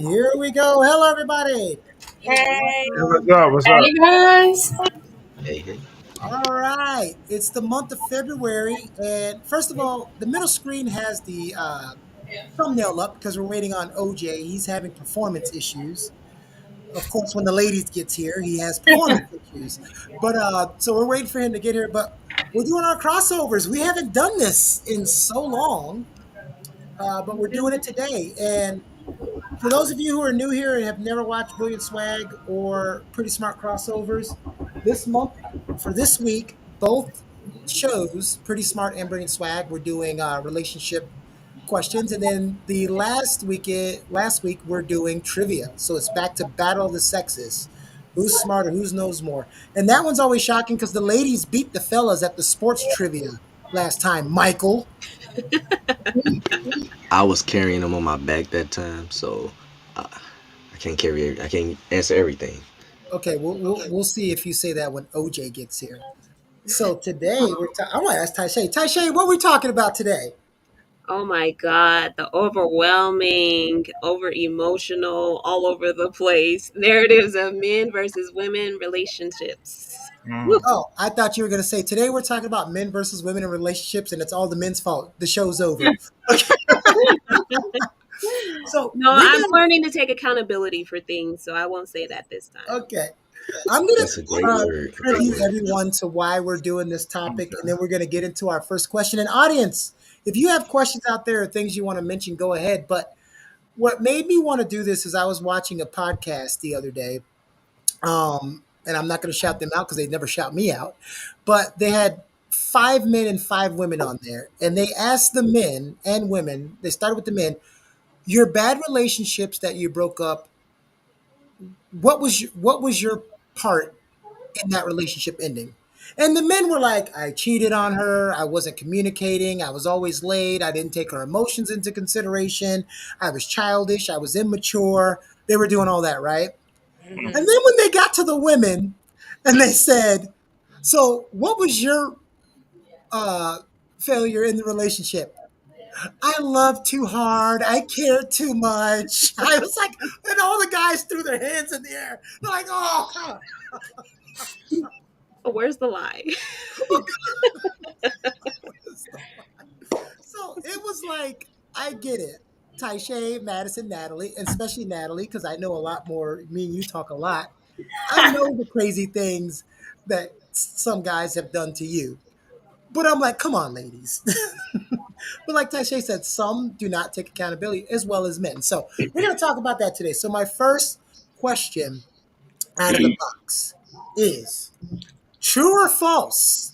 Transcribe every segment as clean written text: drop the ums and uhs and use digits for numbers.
Here we go. Hello, everybody. Hey, Hey, what's Welcome. up? What's up? hey guys. Hey, hey. All right. It's the month of February. And first of all, the middle screen has the thumbnail up because we're waiting on OJ. He's having performance issues. Of course, when the ladies gets here, he has performance issues. But so we're waiting for him to get here. But we're doing our crossovers. We haven't done this in so long, but we're doing it today. And for those of you who are new here and have never watched Brilliant Swag or Pretty Smart Crossovers, this month, for this week, both shows, Pretty Smart and Brilliant Swag, we're doing relationship questions, and then the last week we're doing trivia. So it's back to Battle of the Sexes. Who's smarter? Who's knows more? And that one's always shocking because the ladies beat the fellas at the sports trivia last time. Michael. I was carrying them on my back that time, so I can't carry. I can't answer everything. Okay, we'll see if you say that when OJ gets here. So today I want to ask Taishay. Taishay, what are we talking about today? Oh my god, the overwhelming, over emotional, all over the place narratives of men versus women relationships. Woo. Mm. Oh, I thought you were going to say today we're talking about men versus women in relationships, and it's all the men's fault. The show's over. So No, we've I'm been learning to take accountability for things, so I won't say that this time. okay. I'm going That's a great to word. A great preview word. everyone to why we're doing this topic, and Okay. then we're going to get into our first question. And audience, if you have questions out there or things you want to mention, go ahead. But what made me want to do this is I was watching a podcast the other day, and I'm not going to shout them out because they never shout me out, but they had 5 men and 5 women on there, and they asked the men and women. They started with the men. Your bad relationships that you broke up. What was your part in that relationship ending? And the men were like, I cheated on her. I wasn't communicating. I was always late. I didn't take her emotions into consideration. I was childish. I was immature. They were doing all that, right? And Mm. then when they got to the women and they said, so what was your uh, failure in the relationship? I love too hard. I care too much. I was like, and all the guys threw their hands in the air. They're like, oh, But where's the lie? so it was like, I get it. Taishay, Madison, Natalie, and especially Natalie, because I know a lot more. Me and you talk a lot. I know the crazy things that some guys have done to you. But I'm like, come on, ladies. But like Taishay said, some do not take accountability as well as men. So we're going to talk about that today. So my first question out of the box is true or false?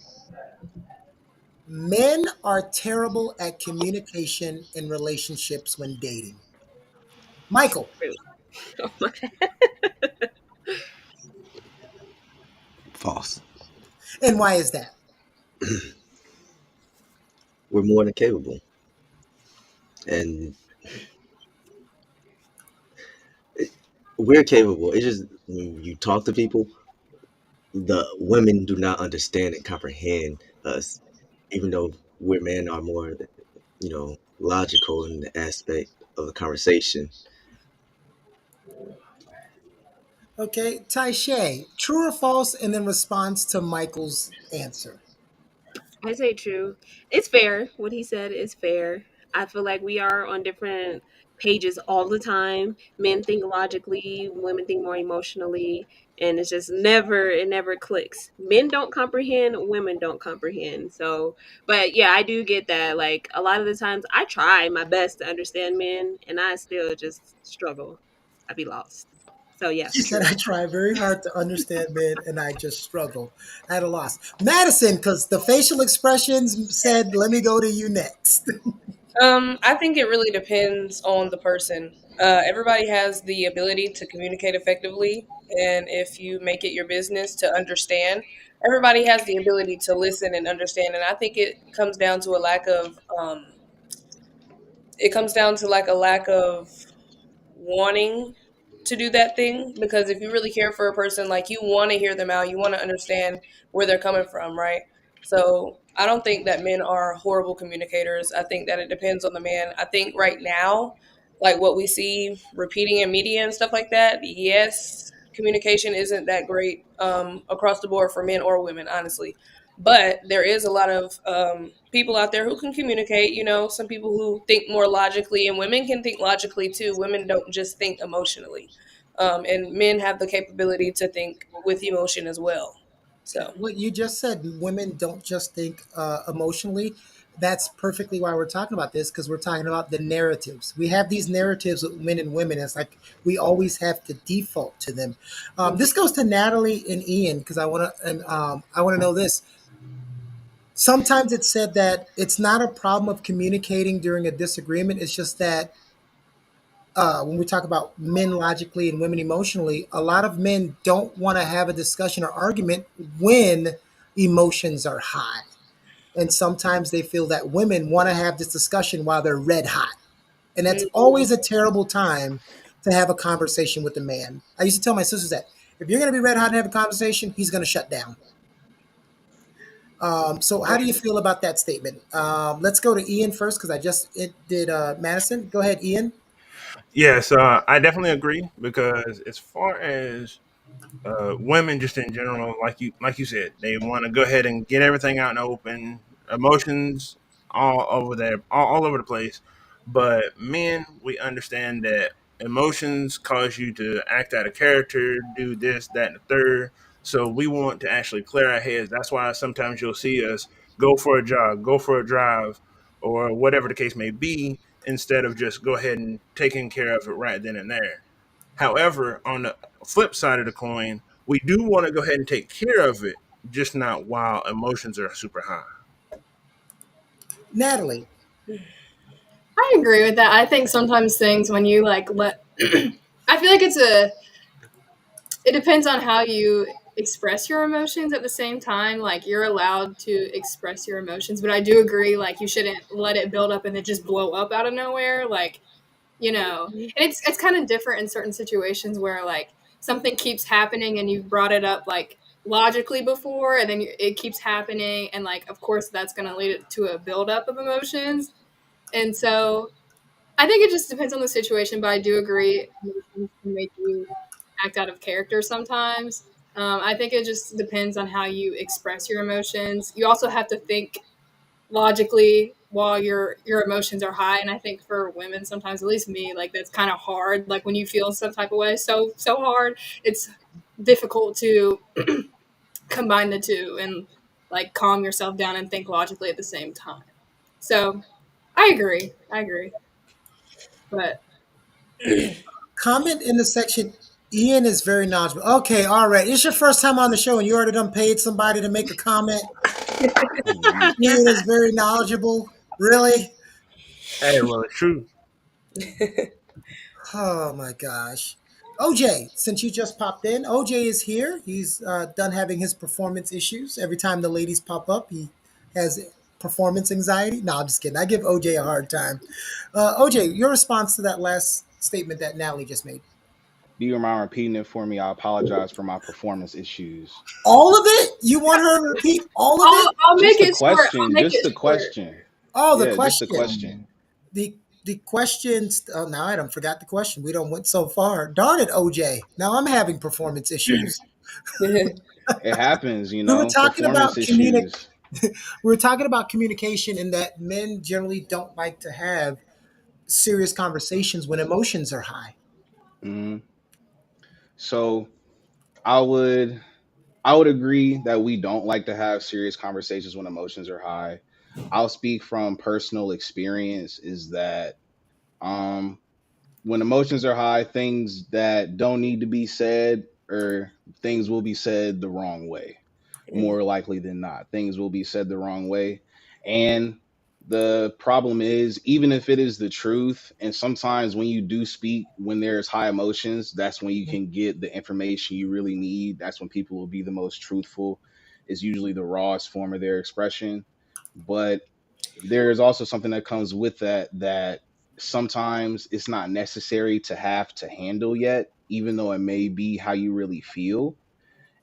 Men are terrible at communication in relationships when dating. Michael, False. and why is that? We're more than capable, and we're capable. It's just when you talk to people, the women do not understand and comprehend us, even though we're men are more, logical in the aspect of the conversation. Okay, Taishay, true or false, and then response to Michael's answer. I say true. It's fair. What he said is fair. I feel like we are on different pages all the time. Men think logically, women think more emotionally, and it's just it never clicks. Men don't comprehend, women don't comprehend. So, but yeah, I do get that. Like a lot of the times I try my best to understand men and I still just struggle. I'd be lost. So, She yes, said, true. I try very hard to understand men and I just struggle at a loss. Madison, because the facial expressions said, let me go to you next. I think it really depends on the person. Everybody has the ability to communicate effectively, and if you make it your business to understand, everybody has the ability to listen and understand. And I think it comes down to like a lack of wanting to do that thing, because if you really care for a person, like, you want to hear them out, you want to understand where they're coming from, right? So I don't think that men are horrible communicators. I think that it depends on the man. I think right now like what we see repeating in media and stuff like that, yes, communication isn't that great across the board for men or women, honestly. But there is a lot of people out there who can communicate. You know, some people who think more logically, and women can think logically too. Women don't just think emotionally, and men have the capability to think with emotion as well. Okay, So, what you just said, women don't just think emotionally. That's perfectly why we're talking about this, because we're talking about the narratives. We have these narratives with men and women. It's like we always have to default to them. This goes to Natalie and Ian because I want to know this. Sometimes it's said that it's not a problem of communicating during a disagreement. It's just that when we talk about men logically and women emotionally, a lot of men don't want to have a discussion or argument when emotions are high. And sometimes they feel that women want to have this discussion while they're red hot. And that's always a terrible time to have a conversation with a man. I used to tell my sisters that if you're going to be red hot and have a conversation, he's going to shut down. So, how do you feel about that statement? Let's go to Ian first because I just it did Madison. Go ahead, Ian. Yes, I definitely agree because as far as women just in general, like you said, they want to go ahead and get everything out in the open, emotions all over there, all over the place. But men, we understand that emotions cause you to act out of character, do this, that, and the third. So we want to actually clear our heads. That's why sometimes you'll see us go for a jog, go for a drive, or whatever the case may be, instead of just go ahead and taking care of it right then and there. However, on the flip side of the coin, we do want to go ahead and take care of it, just not while emotions are super high. Natalie. I agree with that. I think sometimes things when you like let I feel like it depends on how you express your emotions at the same time. Like you're allowed to express your emotions, but I do agree like you shouldn't let it build up and then just blow up out of nowhere. Like, and it's kind of different in certain situations where like something keeps happening and you've brought it up like logically before and then it keeps happening and like of course that's going to lead it to a buildup of emotions. And so I think it just depends on the situation, but I do agree emotions can make you act out of character sometimes. I think it just depends on how you express your emotions. You also have to think logically while your emotions are high, and I think for women sometimes, at least me, like that's kind of hard. Like when you feel some type of way, so hard, it's difficult to combine the two and like calm yourself down and think logically at the same time. So I agree. I agree, but Comment in the section. Ian is very knowledgeable. Okay, all right. It's your first time on the show and you already done paid somebody to make a comment. Mhm. Ian is very knowledgeable. Really? Hey, well, it's true. Oh my gosh. OJ, since you just popped in, OJ is here. He's done having his performance issues. Every time the ladies pop up, he has performance anxiety. No, I'm just kidding. I give OJ a hard time. OJ, your response to that last statement that Natalie just made. Do you mind repeating it for me? I apologize for my performance issues. All of it? You want her to repeat all of it? I'll make Just the it short. I'll question. make Just it the short. question. Oh, the Yeah, just the question. question. The questions. Oh, now I don't forgot the question. We don't went so far. Darn it, OJ. Now I'm having performance issues. It happens, We were talking performance about communic. issues. We were talking about communication and that men generally don't like to have serious conversations when emotions are high. Mhm. So I would I would agree that we don't like to have serious conversations when emotions are high. I'll speak from personal experience is that um when emotions are high, things that don't need to be said or things will be said the wrong way. More likely than not, things will be said the wrong way. And the problem is, even if it is the truth, and sometimes when you do speak, when there's high emotions, that's when you can get the information you really need. That's when people will be the most truthful, is usually the rawest form of their expression. But there is also something that comes with that sometimes it's not necessary to have to handle yet, even though it may be how you really feel.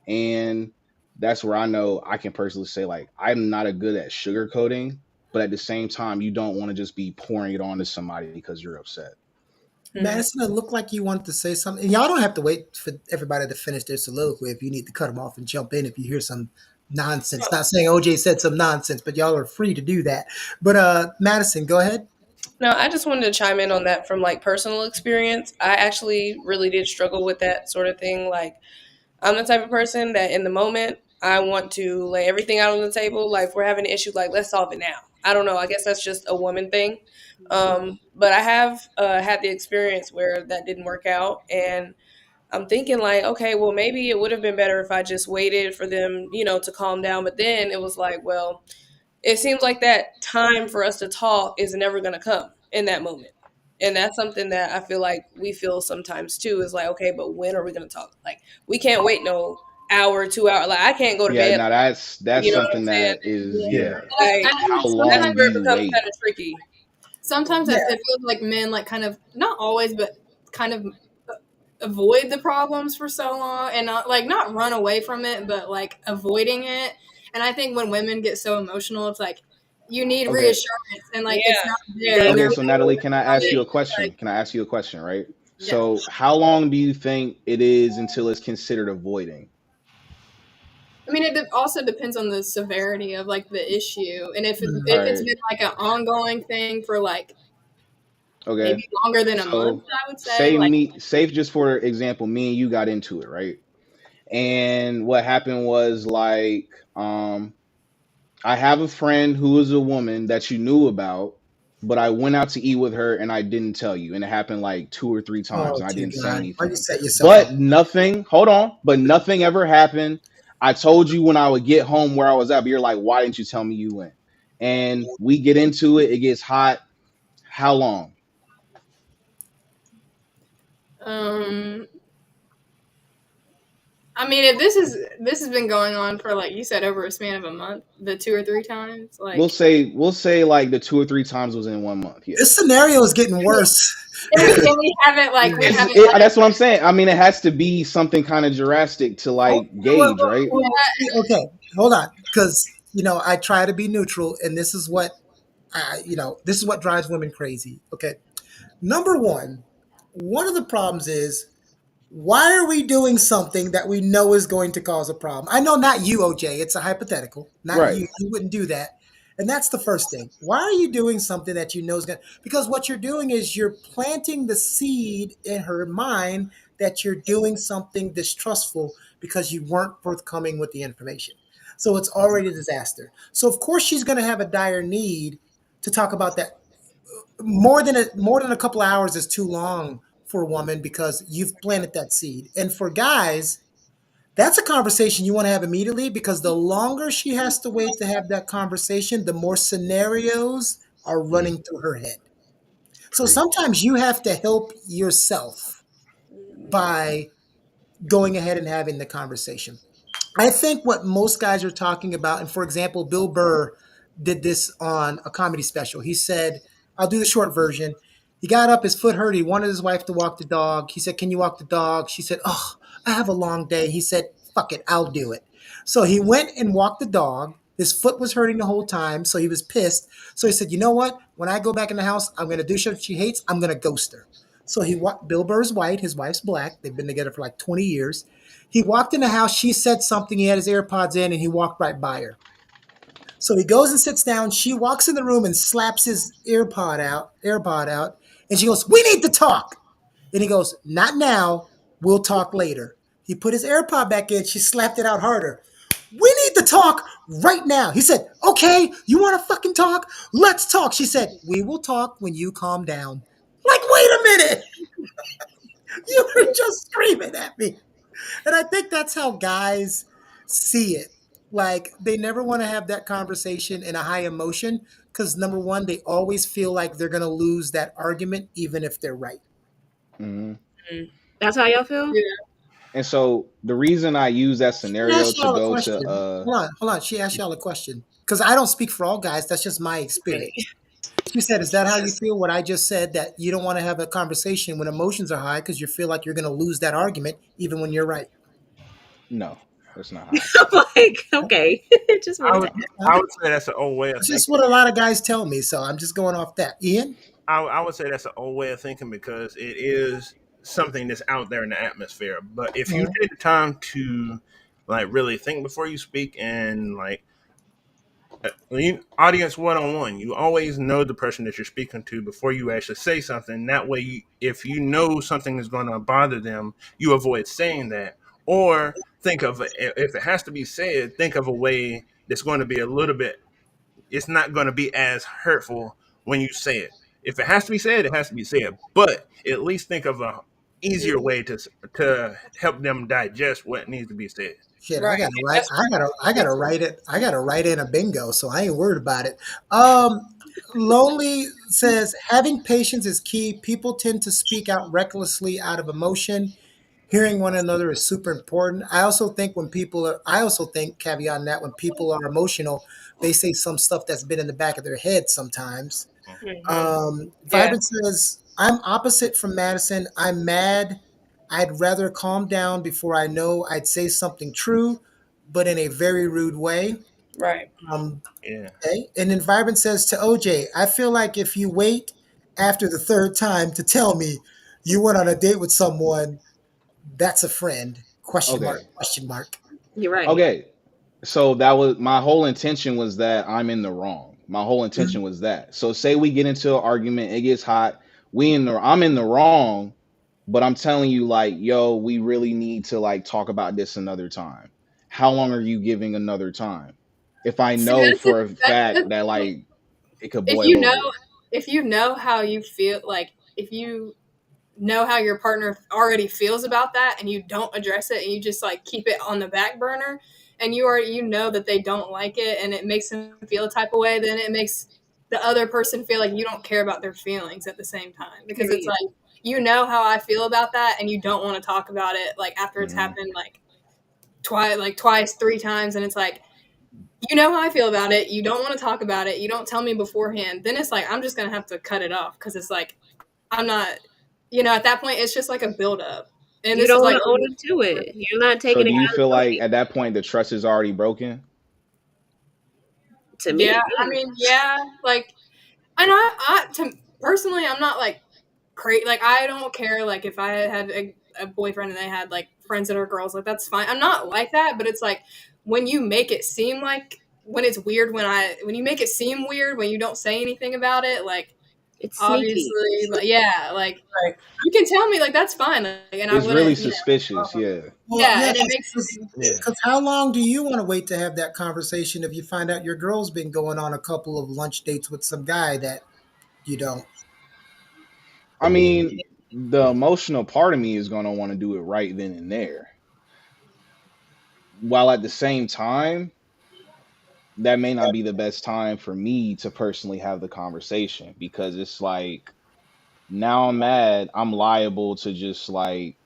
And that's where I know I can personally say, like, I'm not a good at sugarcoating, but at the same time, you don't want to just be pouring it on to somebody because you're upset. Mhm. Madison, it looked like you wanted to say something. And y'all don't have to wait for everybody to finish their soliloquy if you need to cut them off and jump in if you hear some nonsense. Not saying OJ said some nonsense, but y'all are free to do that. But Madison, go ahead. No, I just wanted to chime in on that from like personal experience. I actually really did struggle with that sort of thing. Like, I'm the type of person that in the moment I want to lay everything out on the table. Like, if we're having an issue, like let's solve it now. I don't know. I guess that's just a woman thing. But I have had the experience where that didn't work out, and I'm thinking like, okay, well maybe it would have been better if I just waited for them, to calm down. But then it was like, well, it seems like that time for us to talk is never going to come in that moment. And that's something that I feel like we feel sometimes too is like, okay, but when are we going to talk? Like, we can't wait no hour, 2 hour. Like, I can't go to Yeah, bed. now that's You know what something I'm saying? that is, Yeah. yeah. Like, I How know that's long sometimes do where it you becomes wait? kind of tricky. sometimes Yeah. it feels like men like kind of not always, but kind of avoid the problems for so long and not like not run away from it, but like avoiding it. And I think when women get so emotional, it's like you need Okay. reassurance and like it's Yeah. not there and They Okay, they're so like, Natalie, can I ask you a like question? Can I ask you a question, right? yeah. So, how long do you think it is until it's considered avoiding? I mean, also depends on the severity of like the issue, and All if it's right. been like an ongoing thing for like Okay. maybe longer than a month, So, I would say. Like, safe just for example, me and you got into it, right? And what happened was like, I have a friend who is a woman that you knew about, but I went out to eat with her and I didn't tell you. And it happened like two or three times Oh, and I dear didn't say God. Why you anything. set yourself up? But nothing, hold on, but nothing ever happened. I told you when I would get home where I was at, but you're like, why didn't you tell me you went? And we get into it, it gets hot. How long? um, I mean, if this has been going on for like you said over a span of a month, the two or three times, like We'll say like the two or three times was in 1 month. Yeah. This scenario is getting worse. and we haven't like we haven't let That's what I'm saying. I mean, it has to be something kind of drastic to Oh, like gauge, right? see, okay, hold on, because I try to be neutral, and this is what drives women crazy. Okay, number one of the problems is why are we doing something that we know is going to cause a problem? I know not you, OJ. It's a hypothetical. Not Right. you. You wouldn't do that. And that's the first thing. Why are you doing something that you know is going to, because what you're doing is you're planting the seed in her mind that you're doing something distrustful because you weren't forthcoming with the information. So it's already a disaster. So of course she's going to have a dire need to talk about that. More than a couple of hours is too long for a woman because you've planted that seed. And for guys, that's a conversation you want to have immediately because the longer she has to wait to have that conversation, the more scenarios are Mm, running through her head. So agree. sometimes you have to help yourself by going ahead and having the conversation. I think what most guys are talking about, and for example, Bill Burr did this on a comedy special. He said, I'll do the short version. He got up, his foot hurt. He wanted his wife to walk the dog. He said, can you walk the dog? She said, oh, I have a long day. He said, fuck it, I'll do it. So he went and walked the dog. His foot was hurting the whole time, so he was pissed. So he said, you know what? When I go back in the house, I'm going to do something she hates. I'm going to ghost her. So Bill Burr's white, his wife's black. They've been together for like 20 years. He walked in the house. She said something. He had his AirPods in, and he walked right by her. So he goes and sits down. She walks in the room and slaps his AirPod out, and she goes, "We need to talk." And he goes, "Not now. We'll talk later." He put his AirPod back in. She slapped it out harder. "We need to talk right now." He said, "Okay, you want to fucking talk? Let's talk." She said, "We will talk when you calm down." Like, wait a minute. You were just screaming at me. And I think that's how guys see it. Like they never want to have that conversation in a high emotion because number one, they always feel like they're going to lose that argument, even if they're right. Hmm. Mm. That's how y'all feel? yeah. And so the reason I use that She scenario asked to y'all a go to question. Hold on. She asked y'all a question because I don't speak for all guys. That's just my Right. experience. She said, "Is that how you feel?" What I just said that you don't want to have a conversation when emotions are high because you feel like you're going to lose that argument, even when you're right. no, that's not how I I'm feel. like, okay. Just I wanted to would ask. I would say that's an old way of It's just thinking. what a lot of guys tell me, so I'm just going off that. Ian. I would say that's an old way of thinking because it is something that's out there in the atmosphere. But if you Mhm. take the time to like really think before you speak and like audience one on one, you always know the person that you're speaking to before you actually say something. That way, if you know something is going to bother them, you avoid saying that. Or think of if it has to be said, think of a way that's going to be a little bit. It's not going to be as hurtful when you say it. If it has to be said, it has to be said. But at least think of a easier way to help them digest what needs to be said. Shit, Right. That's I where gotta write it. I gotta write in a bingo, so I ain't worried about it. Lonely says having patience is key. People tend to speak out recklessly out of emotion. Hearing one another is super important. I also think, caveat on that, when people are emotional, they say some stuff that's been in the back of their head sometimes. hmm Yeah. Vibrant says, I'm opposite from Madison. I'm mad. I'd rather calm down before I know I'd say something true, but in a very rude way. Right. Um, Yeah. okay. And then Vibrant says to OJ, I feel like if you wait after the third time to tell me you went on a date with someone, that's a friend. Question mark, Okay. question mark. You're right. Okay. So that was my whole intention was that I'm in the wrong. My whole Mhm. intention was that. So say we get into an argument, it gets hot. I'm in the wrong, but I'm telling you like, yo, we really need to like talk about this another time. How long are you giving another time? If I See, know that's for a that's fact that the thing. like it could If boil you know, over. if you know how you feel, like if you know how your partner already feels about that, and you don't address it, and you just like keep it on the back burner, and you know that they don't like it, and it makes them feel a type of way, then it makes the other person feel like you don't care about their feelings at the same time, because it's Period. like, you know how I feel about that, and you don't want to talk about it like after it's Mhm. happened like twice, three times, and it's like, you know how I feel about it. You don't want to talk about it. You don't tell me beforehand. Then it's like, I'm just gonna have to cut it off, because it's like, I'm not, at that point it's just like a buildup. And You this don't is want like, to own up to it. You're not So taking do you feel like accountability. at that point the trust is already broken? To yeah, me, I yeah. mean, yeah, like, and personally, I'm not like crazy. Like, I don't care. Like, if I had a boyfriend and they had like friends that are girls, like, that's fine. I'm not like that, but it's like, when you make it seem like, when it's weird, when you make it seem weird when you don't say anything about it, like, It's sneaky. obviously, like, yeah, like, Right. you can tell me, like, that's fine, like, and I It's really wouldn't, suspicious, yeah. Well, yeah, yeah, and it makes, Yeah. because how long do you want to wait to have that conversation if you find out your girl's been going on a couple of lunch dates with some guy that you don't? I mean, the emotional part of me is going to want to do it right then and there. While at the same time, that may not be the best time for me to personally have the conversation, because it's like, now I'm mad, I'm liable to just like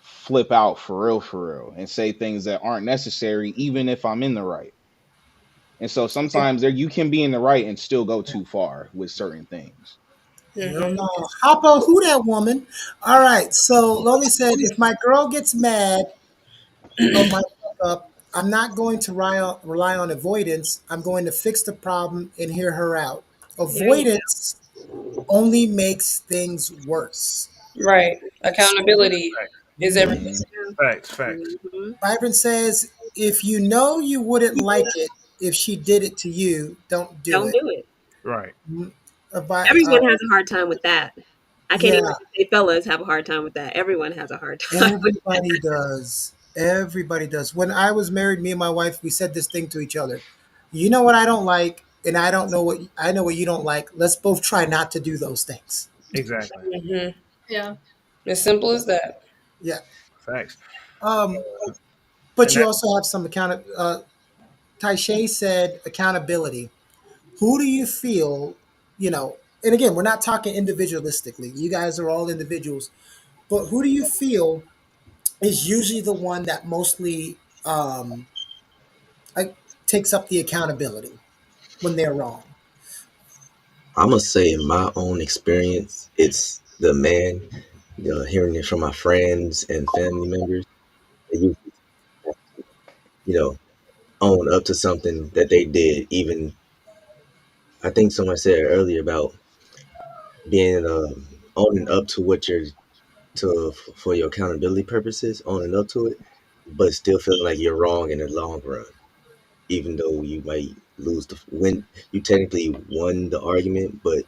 flip out for real, and say things that aren't necessary, even if I'm in the right. And so sometimes there you can be in the right and still go too far with certain things. Hell hmm no. Hoppo, who that woman? All right. So Lomi said, if my girl gets mad of my fuck up, I'm not going to rely on avoidance. I'm going to fix the problem and hear her out. There you Avoidance only makes things worse. Right. Accountability Facts. is everything. Hmm. go. Facts. Facts. Hmm. Vibrant says, if you know you wouldn't like it if she did it to you, don't do Don't it. do it. Right. Mm, Everyone has a hard time with that. I can't yeah, even say fellas have a hard time with that. Everyone has a hard time with that. everybody does. Everybody does. When I was married, me and my wife, we said this thing to each other. You know what I don't like, and I know what you don't like. Let's both try not to do those things. Exactly. hmm yeah. As simple as that. Yeah. Facts. Um, but And you that also have some Taishe said accountability. Who do you feel, and again, we're not talking individualistically. You guys are all individuals, but who do you feel is usually the one that mostly like, takes up the accountability when they're wrong? I must say, in my own experience, it's the man. Hearing it from my friends and family members, they usually, you know, own up to something that they did. Even I think someone said earlier about being owning up to what you're to for your accountability purposes, owning up to it, but still feeling like you're wrong in the long run, even though you might lose the win. You technically won the argument, but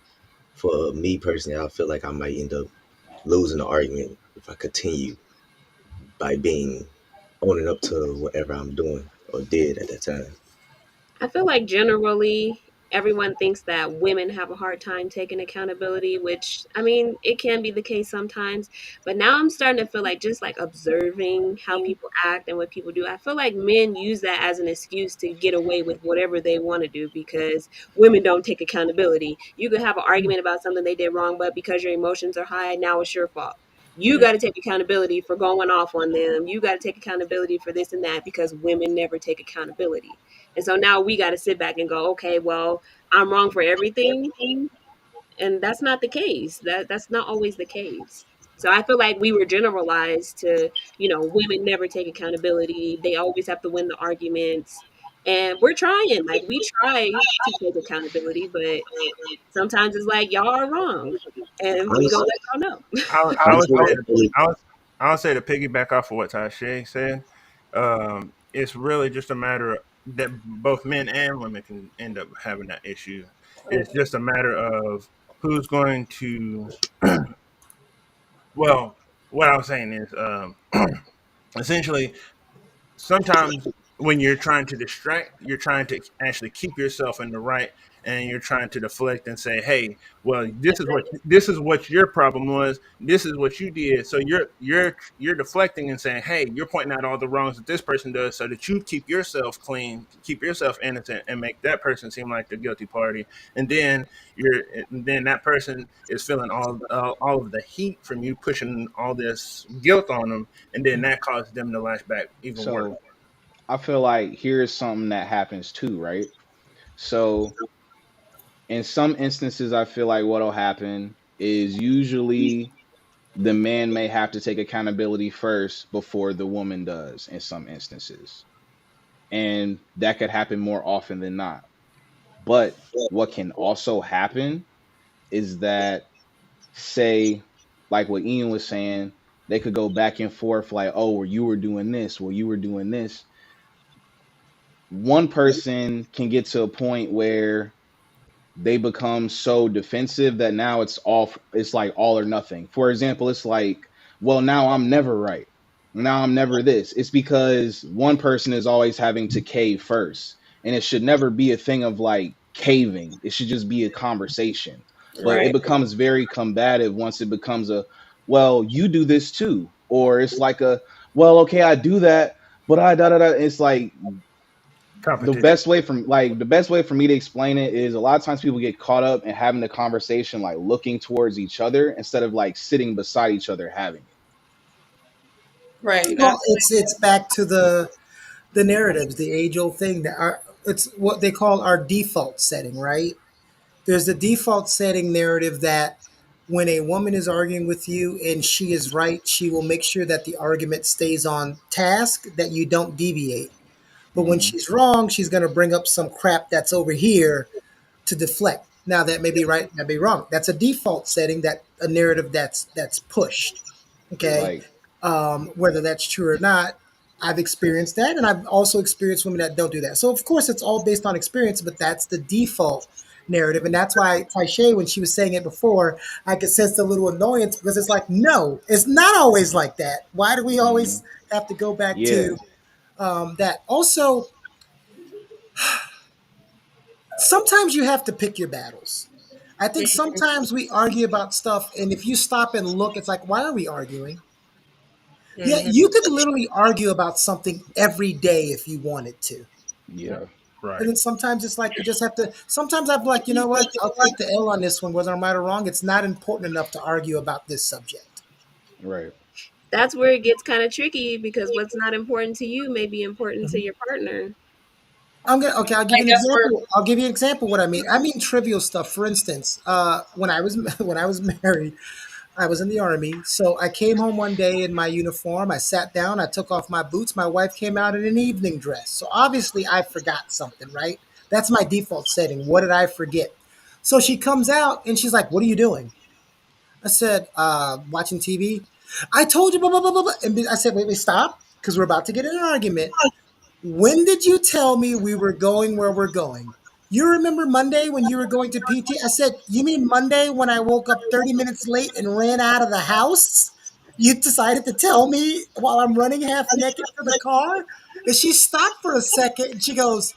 for me personally, I feel like I might end up losing the argument if I continue by being owning up to whatever I'm doing or did at that time. I feel like generally everyone thinks that women have a hard time taking accountability, which I mean, it can be the case sometimes. But now I'm starting to feel like just like observing how people act and what people do. I feel like men use that as an excuse to get away with whatever they want to do because women don't take accountability. You could have an argument about something they did wrong, but because your emotions are high, now it's your fault. You got to take accountability for going off on them. You got to take accountability for this and that because women never take accountability. And so now we got to sit back and go, okay, well, I'm wrong for everything, and that's not the case. That's not always the case. So I feel like we were generalized to, women never take accountability. They always have to win the arguments. And we're trying, like we try to take accountability, but sometimes it's like y'all are wrong, and we gonna Honestly, let y'all know. I would honestly, say, I really, I would, I would say to piggyback off of what Tashay said, it's really just a matter of, that both men and women can end up having that issue. It's just a matter of who's going to. Well, what I was saying is, essentially, sometimes when you're trying to distract, you're trying to actually keep yourself in the right, and you're trying to deflect and say, "Hey, well, this is what your problem was. This is what you did." So you're deflecting and saying, "Hey, you're pointing out all the wrongs that this person does, so that you keep yourself clean, keep yourself innocent, and make that person seem like the guilty party." And then that person is feeling all of the heat from you pushing all this guilt on them, and then that causes them to lash back even worse. So I feel like here's something that happens too, right? So in some instances, I feel like what'll happen is usually the man may have to take accountability first before the woman does in some instances. And that could happen more often than not. But what can also happen is that, say, like what Ian was saying, they could go back and forth like, oh, well, you were doing this, well, you were doing this. One person can get to a point where they become so defensive that now it's like all or nothing. For example, it's like, well, now I'm never right. Now I'm never this. It's because one person is always having to cave first. And it should never be a thing of like caving. It should just be a conversation. But it Right. becomes very combative once it becomes a, well, you do this too. Or it's like a, well, okay, I do that, but I da da da. It's like Competition. the best way for me to explain it is a lot of times people get caught up in having the conversation like looking towards each other instead of like sitting beside each other having it. Right. Well, it's back to the narratives, the age old thing that are it's what they call our default setting, right? There's the default setting narrative that when a woman is arguing with you and she is right, she will make sure that the argument stays on task, that you don't deviate. But when Hmm. she's wrong, she's going to bring up some crap that's over here to deflect. Now that may be right, that may be wrong. That's a default setting, that a narrative that's pushed. Okay, Like, whether that's true or not, I've experienced that, and I've also experienced women that don't do that. So of course, it's all based on experience, but that's the default narrative, and that's why Taishay, when she was saying it before, I could sense a little annoyance because it's like, no, it's not always like that. Why do we hmm, always have to go back yeah, to that? Also, sometimes you have to pick your battles. I think sometimes we argue about stuff, and if you stop and look, it's like, why are we arguing? Yeah, Mhm. you could literally argue about something every day if you wanted to. yeah, And Right. then sometimes it's like you just have to. Sometimes I'm like, you know what? I'll take the L on this one, whether I'm right or wrong. It's not important enough to argue about this subject. right. That's where it gets kind of tricky because what's not important to you may be important to your partner. Okay. I'll give I you an guess we're example. I'll give you an example. What I mean. I mean trivial stuff. For instance, when I was when I was married, I was in the army. So I came home one day in my uniform. I sat down. I took off my boots. My wife came out in an evening dress. So obviously I forgot something, right? That's my default setting. What did I forget? So she comes out and she's like, "What are you doing?" I said, watching TV. I told you, blah, blah, blah, blah, blah. And I said, wait, wait, stop, because we're about to get in an argument. When did you tell me we were going where we're going? You remember Monday when you were going to PT? I said, you mean Monday when I woke up 30 minutes late and ran out of the house? You decided to tell me while I'm running half naked to the car? And she stopped for a second and she goes,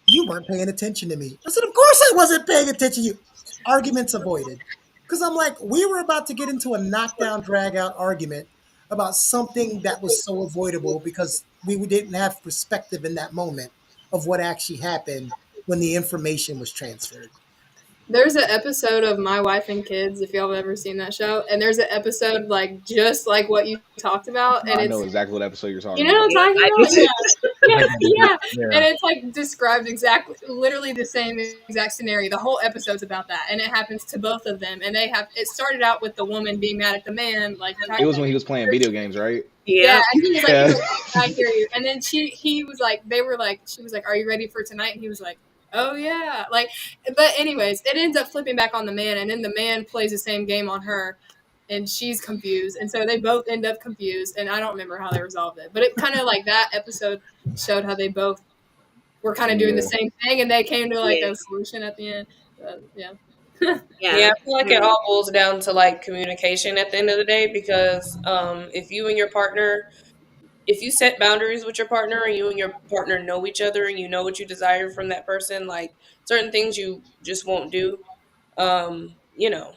you weren't paying attention to me. I said, of course I wasn't paying attention to you. Arguments avoided. Because I'm like, we were about to get into a knockdown, drag out argument about something that was so avoidable because we didn't have perspective in that moment of what actually happened when the information was transferred. There's an episode of My Wife and Kids, if y'all have ever seen that show, and there's an episode like just like what you talked about, and I know it's exactly what episode you're you talking know what I'm about. Yeah, talking I do about? too. Yeah, I yeah, get it. yeah. Yeah. And it's like described exactly, literally the same exact scenario. The whole episode's about that, and it happens to both of them. And they have it started out with the woman being mad at the man, like It was when he was playing video games, right? yeah, Yeah. and he Yeah. was like, I hear you. And then he was like, they were like, she was like, are you ready for tonight? And he was like, oh yeah. Like, but anyways, it ends up flipping back on the man, and then the man plays the same game on her, and she's confused, and so they both end up confused. And I don't remember how they resolved it, but it kind of like that episode showed how they both were kind of doing the Yeah. same thing, and they came to like Yeah. a solution at the end. Yeah. Yeah, Yeah. I feel like it all boils down to like communication at the end of the day because if you and your partner, if you set boundaries with your partner and you and your partner know each other and you know what you desire from that person, like certain things you just won't do, you know,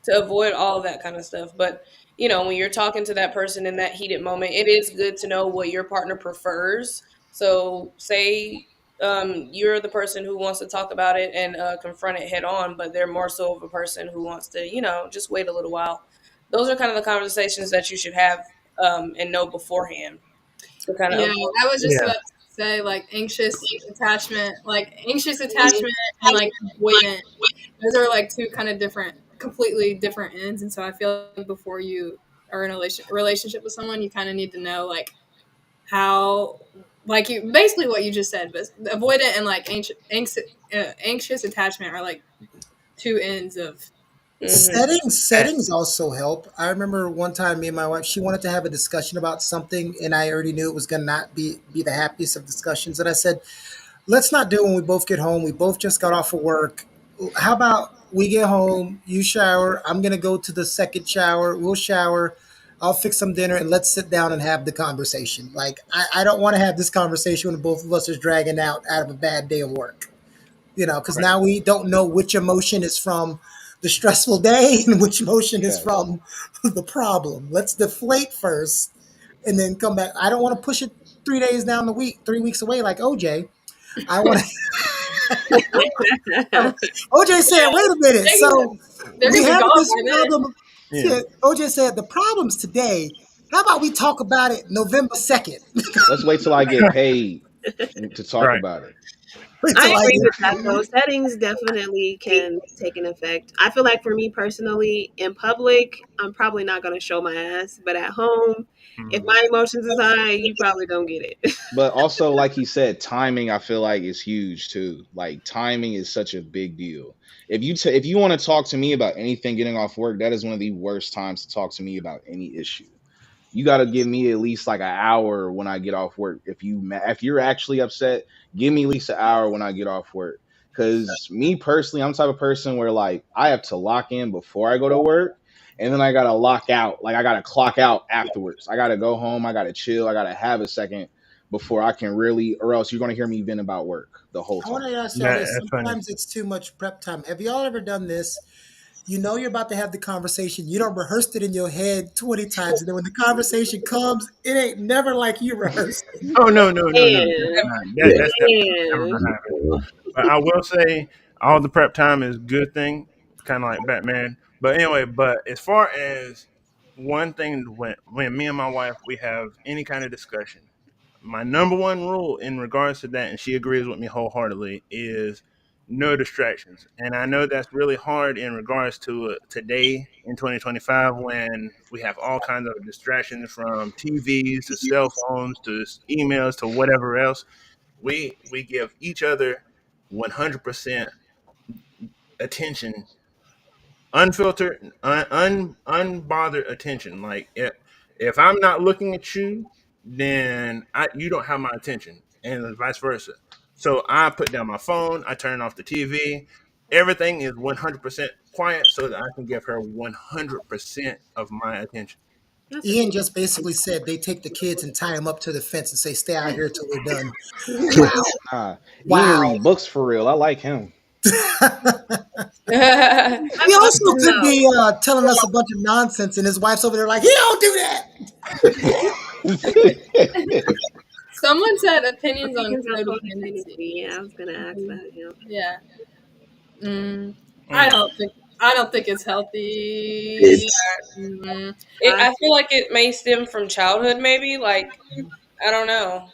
to avoid all of that kind of stuff. But when you're talking to that person in that heated moment, it is good to know what your partner prefers. So, say you're the person who wants to talk about it and confront it head on, but they're more so of a person who wants to, just wait a little while. Those are kind of the conversations that you should have and know beforehand to kind of Yeah, avoid. I was just Yeah. about to say like anxious attachment and like avoidant. Those are like two kind of different, completely different ends. And so I feel like before you are in a relationship with someone, you kind of need to know like how, like you basically what you just said, but avoidant and like anxious attachment are like two ends of. Hmm. Settings also help. I remember one time me and my wife, she wanted to have a discussion about something, and I already knew it was gonna not be the happiest of discussions. And I said, let's not do it when we both get home. We both just got off of work. How about we get home, you shower, I'm gonna go to the second shower, we'll shower, I'll fix some dinner, and let's sit down and have the conversation. Like I don't want to have this conversation when both of us are dragging out of a bad day of work. Because Right. now we don't know which emotion is from the stressful day and which emotion is Yes. from the problem. Let's deflate first and then come back. I don't want to push it 3 days down the week, 3 weeks away like OJ. I want to. OJ said, "Wait a minute." They're gonna, So they're we gonna be have gone this by then. problem. Yeah. OJ said the problem's today. How about we talk about it November 2nd? Let's wait till I get paid to talk Right. about it. Wait I till I agree with get that though. paid. Settings definitely can take an effect. I feel like for me personally, in public, I'm probably not going to show my ass, but at home, if Mhm. my emotions is high, you probably don't get it. But also, like he said, timing I feel like is huge too. Like timing is such a big deal. If you want to talk to me about anything getting off work, that is one of the worst times to talk to me about any issue. You got to give me at least like an hour when I get off work. If you're actually upset, give me at least an hour when I get off work. Because me personally, I'm the type of person where like I have to lock in before I go to work, and then I gotta lock out. Like I gotta clock out afterwards. I gotta go home. I gotta chill. I gotta have a second before I can really, or else you're gonna hear me vent about work the whole I want time. to ask y'all this. That's funny. Sometimes it's too much prep time. Have y'all ever done this? You know you're about to have the conversation. You don't rehearsed it in your head 20 times. And then when the conversation comes, it ain't never like you rehearsed it. Oh no, no, no, no. That's And, not. Yeah. That's definitely never and gonna happen. But I will say all the prep time is a good thing, kind of like Batman. But anyway, but as far as one thing, when me and my wife we have any kind of discussion, my number one rule in regards to that, and she agrees with me wholeheartedly, is no distractions. And I know that's really hard in regards to today in 2025 when we have all kinds of distractions from TVs to cell phones to emails to whatever else. We give each other 100% attention unfiltered, unbothered attention. Like if I'm not looking at you, then you don't have my attention, and vice versa. So I put down my phone, I turn off the TV. Everything is 100% quiet so that I can give her 100% of my attention. That's a Ian good just basically said they take the kids and tie them up to the fence and say, "Stay out here till we're done." one. Wow, Ian wow. read books for real. I like him. He I've also often could know. be telling us a bunch of nonsense, and his wife's over there like, "He don't do that." Someone said opinions on Opinions on codependency. codependency. Yeah, I was gonna ask Mhm. that. Yeah. Yeah. Mm, I Mm. don't think I don't think it's healthy. It's Mm, I I feel like it may stem from childhood, maybe. Like, I don't know.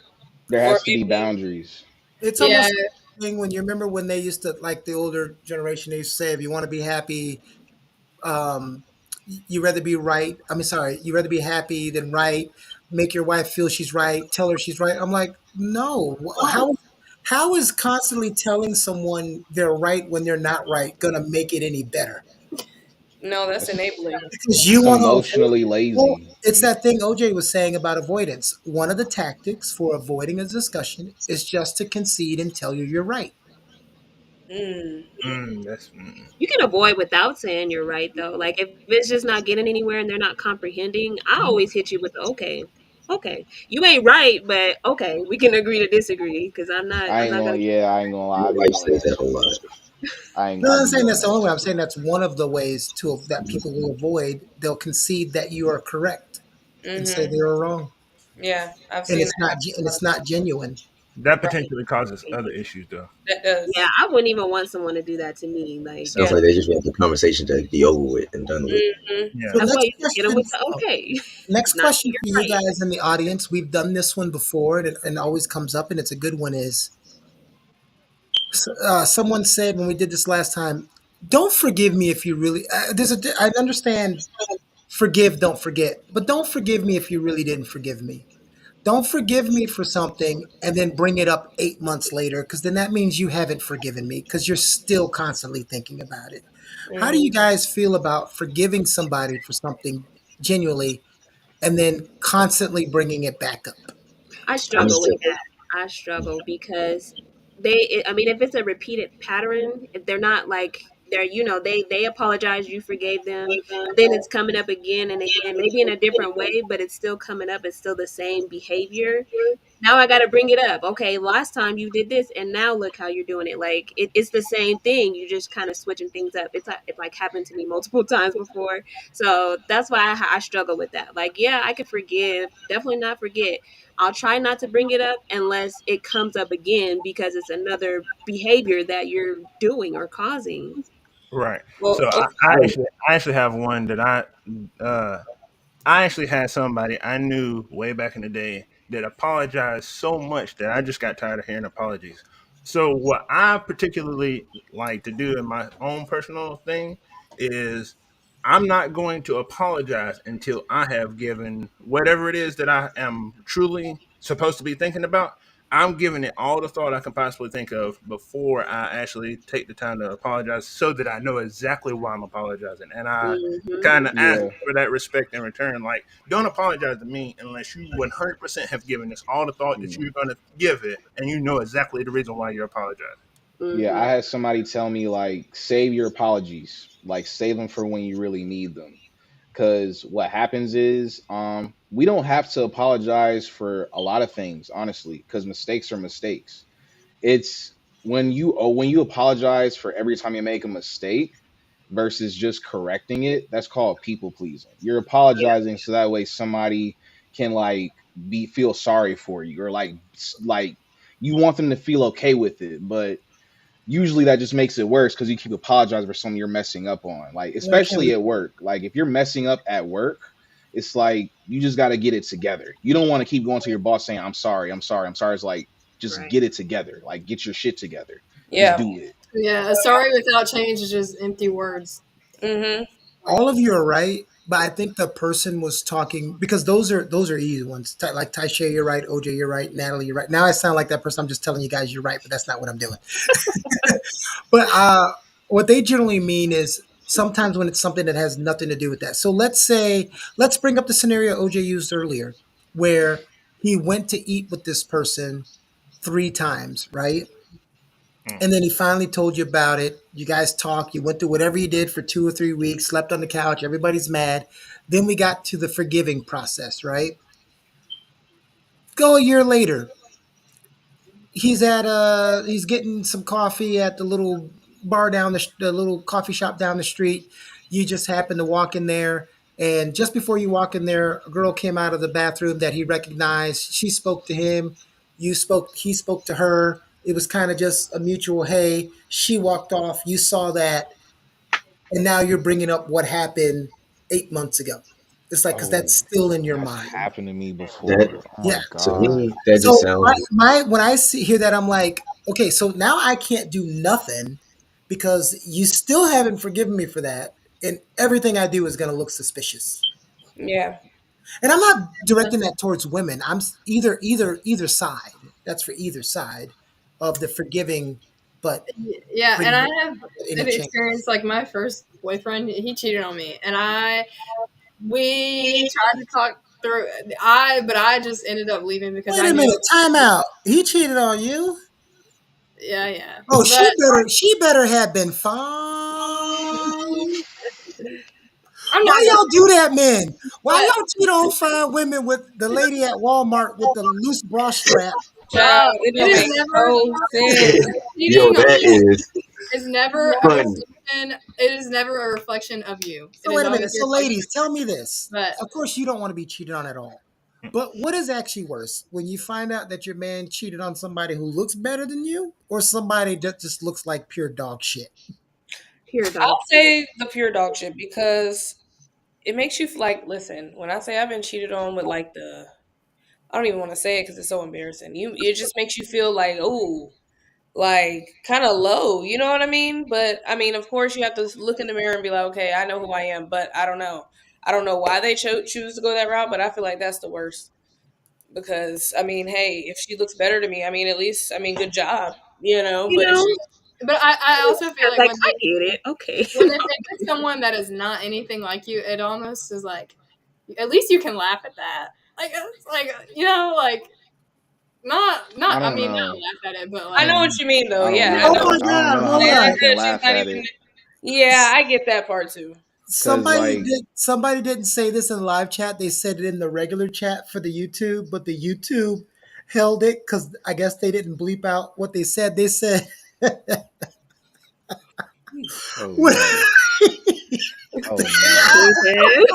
There Or has to be maybe, boundaries. It's yeah. almost like the thing when you remember when they used to, like the older generation, they used to say, if you want to be happy, um, you rather be right. I mean, sorry, you rather be happy than right. Make your wife feel she's right. Tell her she's right. I'm like, no. How is constantly telling someone they're right when they're not right gonna make it any better? no, that's That's enabling. Because you that's want to avoid. emotionally Well, lazy. it's that thing OJ was saying about avoidance. One of the tactics for avoiding a discussion is just to concede and tell you you're right. Mm. You can avoid without saying you're right though. Like if it's just not getting anywhere and they're not comprehending, I always hit you with the okay. Okay. You ain't right, but okay, we can agree to disagree because I'm not gonna keep I ain't gonna lie, my I be wife doing says that that a too. lot. No, I I'm be saying doing that's the that only way. I'm too. saying that's one of the ways to that people will avoid. They'll concede that you are correct and say Mhm. they were wrong, Yeah, I've and seen that and it's not genuine. That happen. potentially causes right. other issues, though. That Yeah, does. I wouldn't even want someone to do that to me. Like Sounds Yeah. like they just want the conversation to be over with and done with. Mhm. So Yeah. that's why next you just hit them question. with the okay. Next Not question you're for you right. guys in the audience. We've done this one before, and it always comes up, and it's a good one. Is someone said when we did this last time? Don't forgive me if you really. I understand. Forgive, don't forget, but don't forgive me if you really didn't forgive me. Don't forgive me for something and then bring it up 8 months later, because then that means you haven't forgiven me because you're still constantly thinking about it. How do you Mhm. guys feel about forgiving somebody for something genuinely and then constantly bringing it back up? I I'm struggle with still that. I struggle because I mean, if it's a repeated pattern, if they're not like they're, they apologize, you forgave them, but then it's coming up again and again, maybe in a different way, but it's still coming up. It's still the same behavior. Now I got to bring it up. Okay, last time you did this, and now look how you're doing it. Like it's the same thing. You just kind of switching things up. It like happened to me multiple times before, so that's why I struggle with that. Like, yeah, I could forgive, definitely not forget. I'll try not to bring it up unless it comes up again because it's another behavior that you're doing or causing. Right. So Well, okay. I actually have one that uh I actually had somebody I knew way back in the day that apologized so much that I just got tired of hearing apologies. So what I particularly like to do in my own personal thing is I'm not going to apologize until I have given whatever it is that I am truly supposed to be thinking about. I'm giving it all the thought I can possibly think of before I actually take the time to apologize so that I know exactly why I'm apologizing. And I Hmm. kind of ask Yeah, for that respect in return. Like, don't apologize to me unless you 100% have given this all the thought that yeah, you're going to give it and you know exactly the reason why you're apologizing. yeah. Hmm. I had somebody tell me like save your apologies, like save them for when you really need them. Because what happens is, we don't have to apologize for a lot of things, honestly, because mistakes are mistakes. It's when you apologize for every time you make a mistake versus just correcting it, that's called people pleasing. You're Yeah. apologizing so that way somebody can like be feel sorry for you, or like you want them to feel okay with it, but usually that just makes it worse because you keep apologizing for something you're messing up on, like Why can't especially we? at work. Like if you're messing up at work, it's like you just got to get it together. You don't want to keep going to your boss saying I'm sorry, I'm sorry, I'm sorry. It's like just Right. get it together, like get your shit together, just Yeah. do it. Yeah, sorry without change is just empty words. Mhm. All of you are right, but I think the person was talking because those are easy ones. Like Taisha, you're right. OJ, you're right. Natalie, you're right. Now I sound like that person. I'm just telling you guys you're right, but that's not what I'm doing. But what they generally mean is Sometimes when it's something that has nothing to do with that. So let's bring up the scenario OJ used earlier, where he went to eat with this person 3 times, right? Mm. And then he finally told you about it. You guys talked. You went through whatever you did for 2 or 3 weeks, slept on the couch. Everybody's mad. Then we got to the forgiving process, right? Go a year later. He's getting some coffee at the little bar down the little coffee shop down the street. You just happen to walk in there, and just before you walk in there, a girl came out of the bathroom that he recognized. She spoke to him. He spoke to her. It was kind of just a mutual hey. She walked off. You saw that, and now you're bringing up what happened 8 months ago. It's like because Oh, that's still in your that's mind. happened to me That before. Oh Yeah. my to god. me, that just So sounds my when I see hear that, I'm like, okay, so now I can't do nothing because you still haven't forgiven me for that, and everything I do is going to look suspicious. Yeah. And I'm not directing that towards women. Either side. That's for either side of the forgiving, but Yeah, and I bringing have any an change. experience like my first boyfriend, he cheated on me and we tried to talk through but I just ended up leaving because Wait I a knew. minute, time out. He cheated on you. Yeah, yeah. Oh, But she better have been fine. I'm not Why gonna y'all do that, men? Why but y'all cheat on fine women with the lady at Walmart with the loose bra strap? Child, it it don't is make never no sense. yo, cheating on that me is is never a funny. reflection. It is never a reflection of you. It So is wait a always minute. a So reflection. ladies, tell me this. But Of course, you don't want to be cheated on at all. But what is actually worse when you find out that your man cheated on somebody who looks better than you, or somebody that just looks like pure dog shit? Pure dog. I'll say the pure dog shit because it makes you like listen. When I say I've been cheated on with like the, I don't even want to say it because it's so embarrassing. It just makes you feel like oh, like kind of low. You know what I mean? But I mean, of course, you have to look in the mirror and be like, okay, I know who I am, but I don't know. I don't know why they choose to go that route, but I feel like that's the worst because I mean, hey, if she looks better to me, I mean, at least I mean, good job, you know. You But if know, she, but I also I feel was like like, I get it. Okay. when they pick with someone that is not anything like you, it almost is like at least you can laugh at that. Like it's like like not I I don't mean know. not laugh at it, but I know like what you mean, though. I don't Yeah, I Oh know. know. my I don't God! know how Hold Saying much I I on. could, can she's laugh not at even. it Yeah, I get that part too. cuz like Somebody didn't say this in the live chat. They said it in the regular chat for the YouTube, but the YouTube held it because I guess they didn't bleep out what they said. They said oh when, no. Oh no. Okay.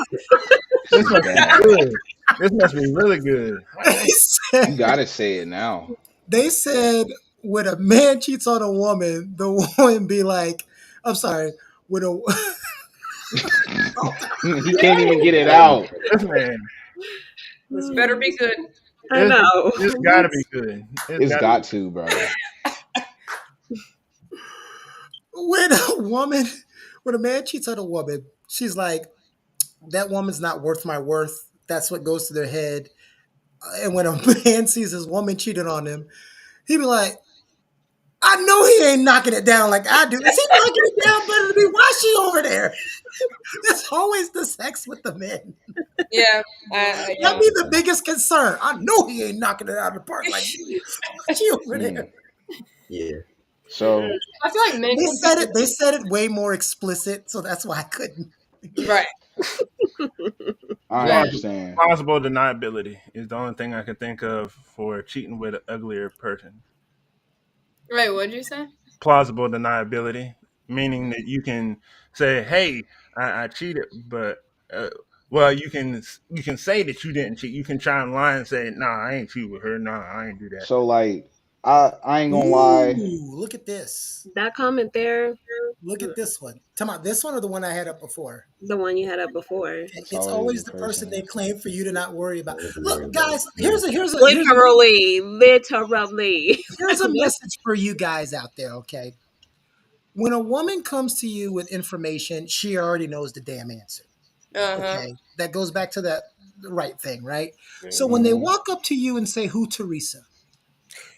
This This is must be bad. good. This must be really good. Hot they damn. You said got to say it now. they said when a man cheats on a woman, the woman be like, "I'm sorry." When a He can't even get it out. This man, This better be good. I it's, know. it's got to be good. It's It's got to got be. to, bro. when a woman when a man cheats on a woman, she's like, "That woman's not worth my worth." That's what goes to their head. And when a man sees his woman cheating on him, he be like, I know he ain't knocking it down like I do. Is he knocking it down better than me? Why is she over there? It's always the sex with the men. Yeah, That'd yeah. be the biggest concern. I know he ain't knocking it out of the park like me. Why she over there? Mm. Yeah. So I feel like men They can pick said the it. They said it way more explicit, so that's why I couldn't. Right. I Right. understand. Plausible deniability is the only thing I can think of for cheating with an uglier person. Wait, what'd you say? Plausible deniability, meaning that you can say, "Hey, I cheated," but well, you can say that you didn't cheat. You can try and lie and say, "Nah, I ain't cheat with her. Nah, I ain't do that." So like I ain't gonna lie. Ooh, look at this. That comment there, Look at this one. Tell me this one or the one I had up before. the one you had up before. Okay, It's it's always the always the person person. they claim for you to not worry about. Don't have to worry Look, about. guys, Yeah. Literally, literally. here's a message for you guys out there. Okay, when a woman comes to you with information, she already knows the damn answer. Uh huh. Okay, that goes back to the right thing, right? So when they Hmm. walk up to you and say, "Who Teresa?"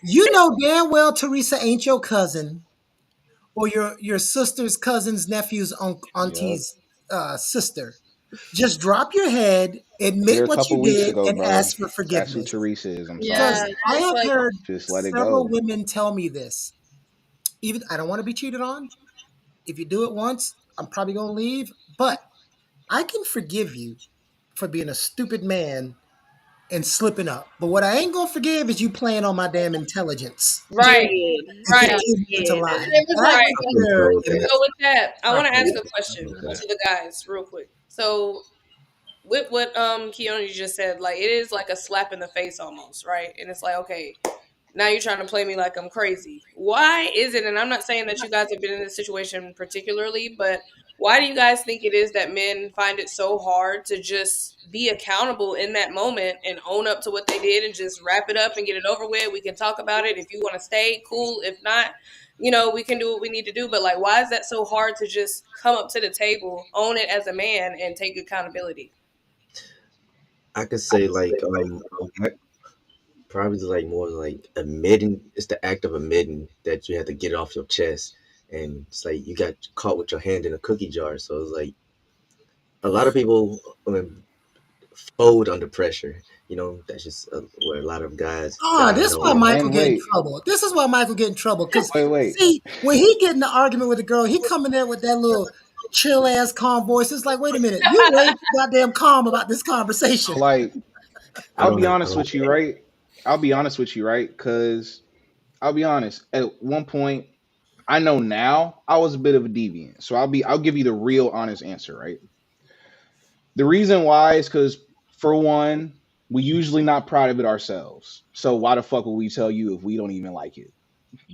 You know damn well Teresa ain't your cousin or your sister's cousin's nephew's Yep. auntie's sister. Just drop your head, admit Here a what you couple weeks did, ago, and bro. ask for That's who forgiveness. Teresa is. I'm Yeah, Because sorry. I it's have like heard Just let it several go. women tell me this. Even I don't want to be cheated on. If you do it once, I'm probably gonna leave. But I can forgive you for being a stupid man and slipping up. But what I ain't gonna forgive is you playing on my damn intelligence Right, Period. and right. continuing to Period. lie. and it was That like Right. right I there concur with that. So is with that, I not want to ask a forgivable. I question concur with that. to the guys real quick. So with what Keone just said, like it is like a slap in the face almost, right? And it's like, okay, now you're trying to play me like I'm crazy. Why is it? And I'm not saying that you guys have been in this situation particularly, but why do you guys think it is that men find it so hard to just be accountable in that moment and own up to what they did and just wrap it up and get it over with? We can talk about it. If you want to stay, cool. If not, we can do what we need to do. But like, why is that so hard to just come up to the table, own it as a man, and take accountability? I could say like probably like more like admitting it's the act of admitting that you have to get it off your chest, and it's like you got caught with your hand in a cookie jar. So it's like a lot of people fold under pressure. That's just where a lot of guys that Oh, I this is why know. Michael And get in wait, trouble. This is why Michael get in trouble. Cause wait. see, when he get in the argument with the girl, he come in there with that little chill ass calm voice. It's like, wait a minute, you way too goddamn calm about this So conversation. like, I don't have. I Honest don't. with you, right? I'll be honest with you, right? Because I'll be honest. At one point, I know now I was a bit of a deviant. So I'll give you the real honest answer, right? The reason why is because for one, we usually not proud of it ourselves. So why the fuck would we tell you if we don't even like it?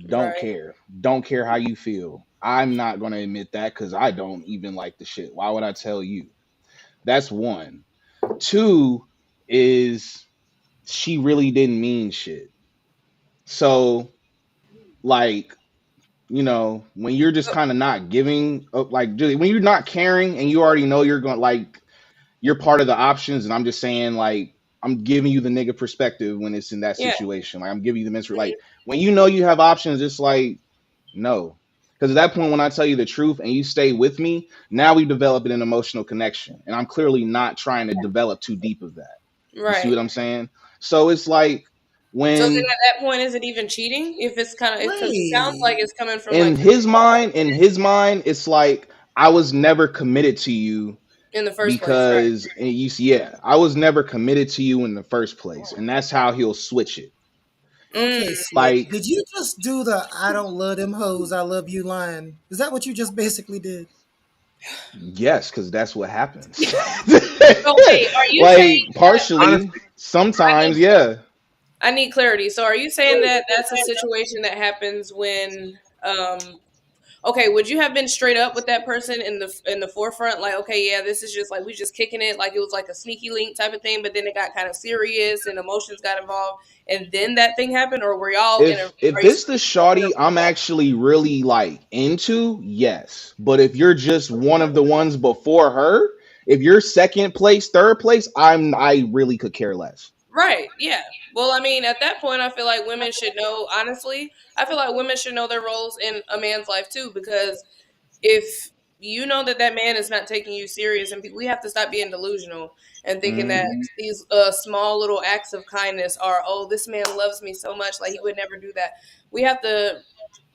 Don't Right. care. Don't care how you feel. I'm not gonna admit that because I don't even like the shit. Why would I tell you? That's one. Two is she really didn't mean shit. So like when you're just kind of not giving up, like when you're not caring and you already know you're going like you're part of the options, and I'm just saying like I'm giving you the nigga perspective when it's in that Yeah. situation. Like I'm giving you the menstrual. Like when you know you have options, it's like no. Because at that point, when I tell you the truth and you stay with me, now we develop an emotional connection. And I'm clearly not trying to develop too deep of that. You see Right. what I'm saying? So it's like So then when at that point, is it even cheating? If it's kind of because it sounds like Wait, it's coming from like in his mind, it's like I was never committed to you in the first place, right? because and you see, yeah, I was never committed to you in the first place. And that's how he'll switch it. okay, Mm. Slick. Like, Did you just do the "I don't love them hoes, I love you" line? Is that what you just basically did? yes, because that's what happens. So wait, are you saying Like, that? partially, Honestly, I need sometimes, yeah. I need clarity. So are you saying that that's a situation that happens when okay, would you have been straight up with that person in the forefront, like, okay, yeah, this is just like we just kicking it, like it was like a sneaky link type of thing, but then it got kind of serious and emotions got involved, and then that thing happened, or were y'all in a? If Are you it's the shawty I'm actually really like into, yes. But if you're just one of the ones before her, if you're second place, third place, I really could care less. right? Yeah. Well, I mean, at that point, I feel like women should know. Honestly, I feel like women should know their roles in a man's life too, because if you know that that man is not taking you serious, and we have to stop being delusional and thinking that Hmm. these small little acts of kindness are, oh, this man loves me so much, like he would never do that. We have to,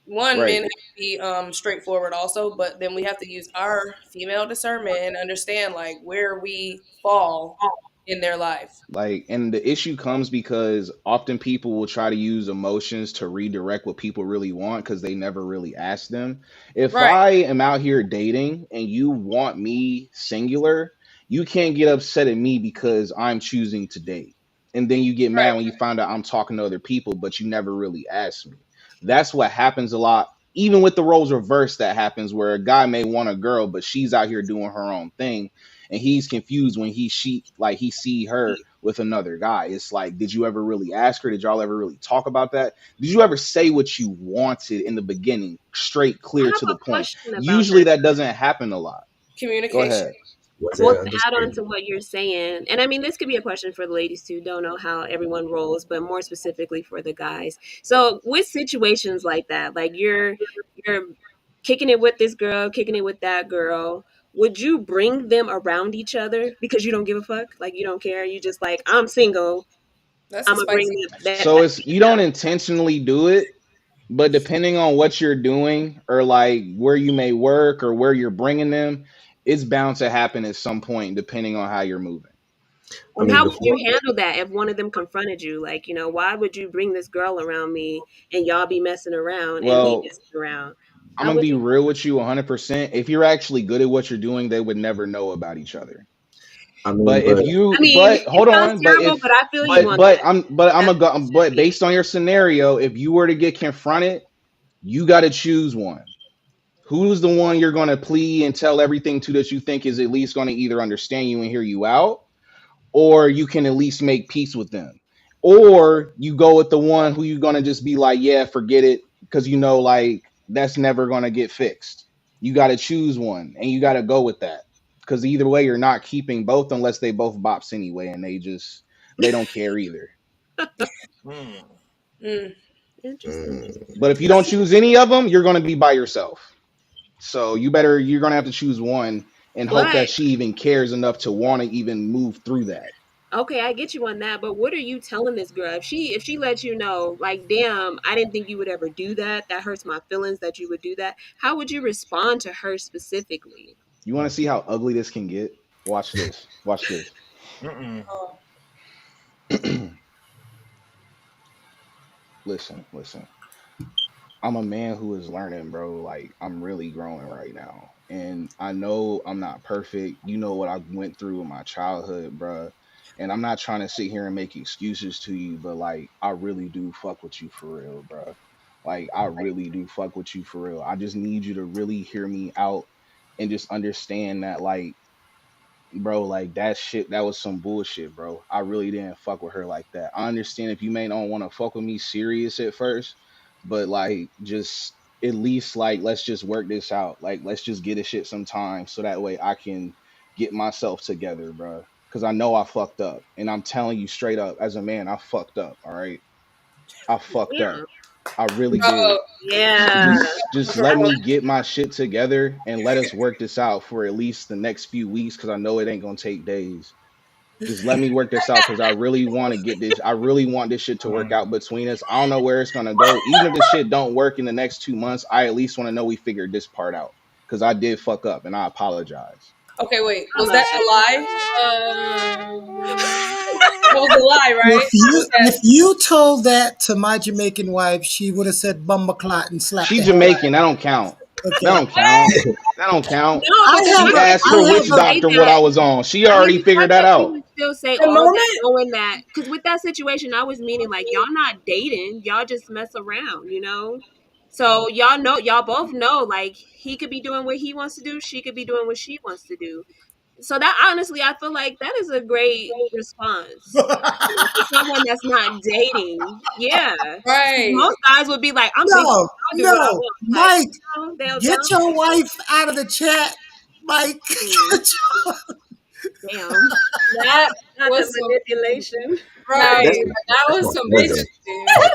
one, men Right. have to be straightforward also, but then we have to use our female discernment and understand like where we fall in their life. Like, and the issue comes because often people will try to use emotions to redirect what people really want because they never really ask them. If Right, I am out here dating and you want me singular, you can't get upset at me because I'm choosing to date. And then you get right, mad when you find out I'm talking to other people, but you never really asked me. That's what happens a lot. Even with the roles reversed, that happens where a guy may want a girl, but she's out here doing her own thing, and he's confused when he see her with another guy. It's like, did you ever really ask her? Did y'all ever really talk about that? Did you ever say what you wanted in the beginning, straight, I clear to have the a point? question about Usually that. that doesn't happen a lot. Go communication. ahead. What's Well, that? to I'm just add on curious. to what you're saying, and I mean, this could be a question for the ladies too. Don't know how everyone rolls, but more specifically for the guys. So, with situations like that, like you're kicking it with this girl, kicking it with that girl, would you bring them around each other because you don't give a fuck? Like you don't care. You just like, I'm single. That's a I'm gonna bring spicy So that it's you don't intentionally do it, but depending on what you're doing or like where you may work or where you're bringing them, it's bound to happen at some point depending on how you're moving. I And mean, how would before you handle that if one of them confronted you? Like, why would you bring this girl around me and y'all be messing around and me Well, messing around? I'm How gonna would be you? real with you 100%. If you're actually good at what you're doing, they would never know about each other. I mean, But if but you, I mean, but it hold sounds on, but terrible, if, but I feel you on that. I'm That's a what go, it should but be. based on your scenario, if you were to get confronted, you got to choose one. Who's the one you're going to plead and tell everything to that you think is at least going to either understand you and hear you out, or you can at least make peace with them, or you go with the one who you're going to just be like, yeah, forget it, because you know like that's never going to get fixed. You got to choose one and you got to go with that, because either way you're not keeping both unless they both bops anyway and they don't care either. Hmm. Mm. Interesting. mm, But if you don't choose any of them, you're going to be by yourself. So you're going to have to choose one and hope But that she even cares enough to want to even move through that. okay, I get you on that. But what are you telling this girl if she lets you know, like, damn, I didn't think you would ever do that. That hurts my feelings that you would do that. How would you respond to her specifically? You want to see how ugly this can get? Watch this. Watch this. Mm-mm. Oh, Listen, listen. I'm a man who is learning, bro. Like I'm really growing right now. And I know I'm not perfect. You know what I went through in my childhood, bro. And I'm not trying to sit here and make excuses to you, but like I really do fuck with you for real, bro. Like I really do fuck with you for real. I just need you to really hear me out and just understand that like bro, like that shit, that was some bullshit, bro. I really didn't fuck with her like that. I understand if you may not want to fuck with me serious at first, but like just at least like let's just work this out. Like let's just get a shit sometime so that way I can get myself together, bro. Cause I know I fucked up, and I'm telling you straight up, as a man, I fucked up. All right, I fucked up. Yeah. I really oh, did. So Yeah. just let me get my shit together and let us work this out for at least the next few weeks because I know it ain't gonna take days. Just let me work this out because I really want to get this. I really want this shit to work Mm. out between us. I don't know where it's gonna go. Even if the shit don't work in the next 2 months, I at least want to know we figured this part out. Because I did fuck up and I apologize. okay. Wait, I was love that a lie? Um, That was a lie, right? If Okay. you told that to my Jamaican wife, she would have said "bumba clot" and slapped She the hell Jamaican. That don't count. out. That Okay. don't count. That don't count. No, I because have my She a asked sister her I would have witch a say doctor what I that. was on. She I mean, already the figured fact that that she out. would still say the all of that, moment, knowing that, because with that situation, I was meaning like y'all not dating, y'all just mess around. So y'all both know, like he could be doing what he wants to do, she could be doing what she wants to do. So that honestly, I feel like that is a great response. For someone that's not dating, yeah. 'Cause Right. most guys would be like, "I'm single, no, I'll do what I no, want." Like, Mike, no, they'll get dumb. your wife out of the chat, Mike. Mm, damn, not that not the was some manipulation. Right. that's that that's was not some fair bitch though. shit.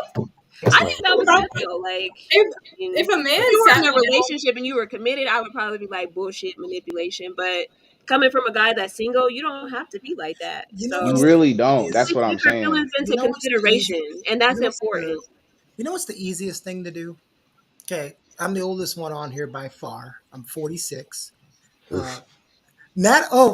I That's not think that was fair. good though. Like, If I if mean, a man if you were sat in a me down, relationship and you were committed, I would probably be like bullshit manipulation. But coming from a guy that's single, you don't have to be like that. You know You what's So the really don't. That's easiest? always what I'm take her saying. feelings You into know what's the easiest? consideration, and You that's know what's important. the easiest thing to do? Okay, I'm the oldest one on here by far. I'm 46. Uh, Oof.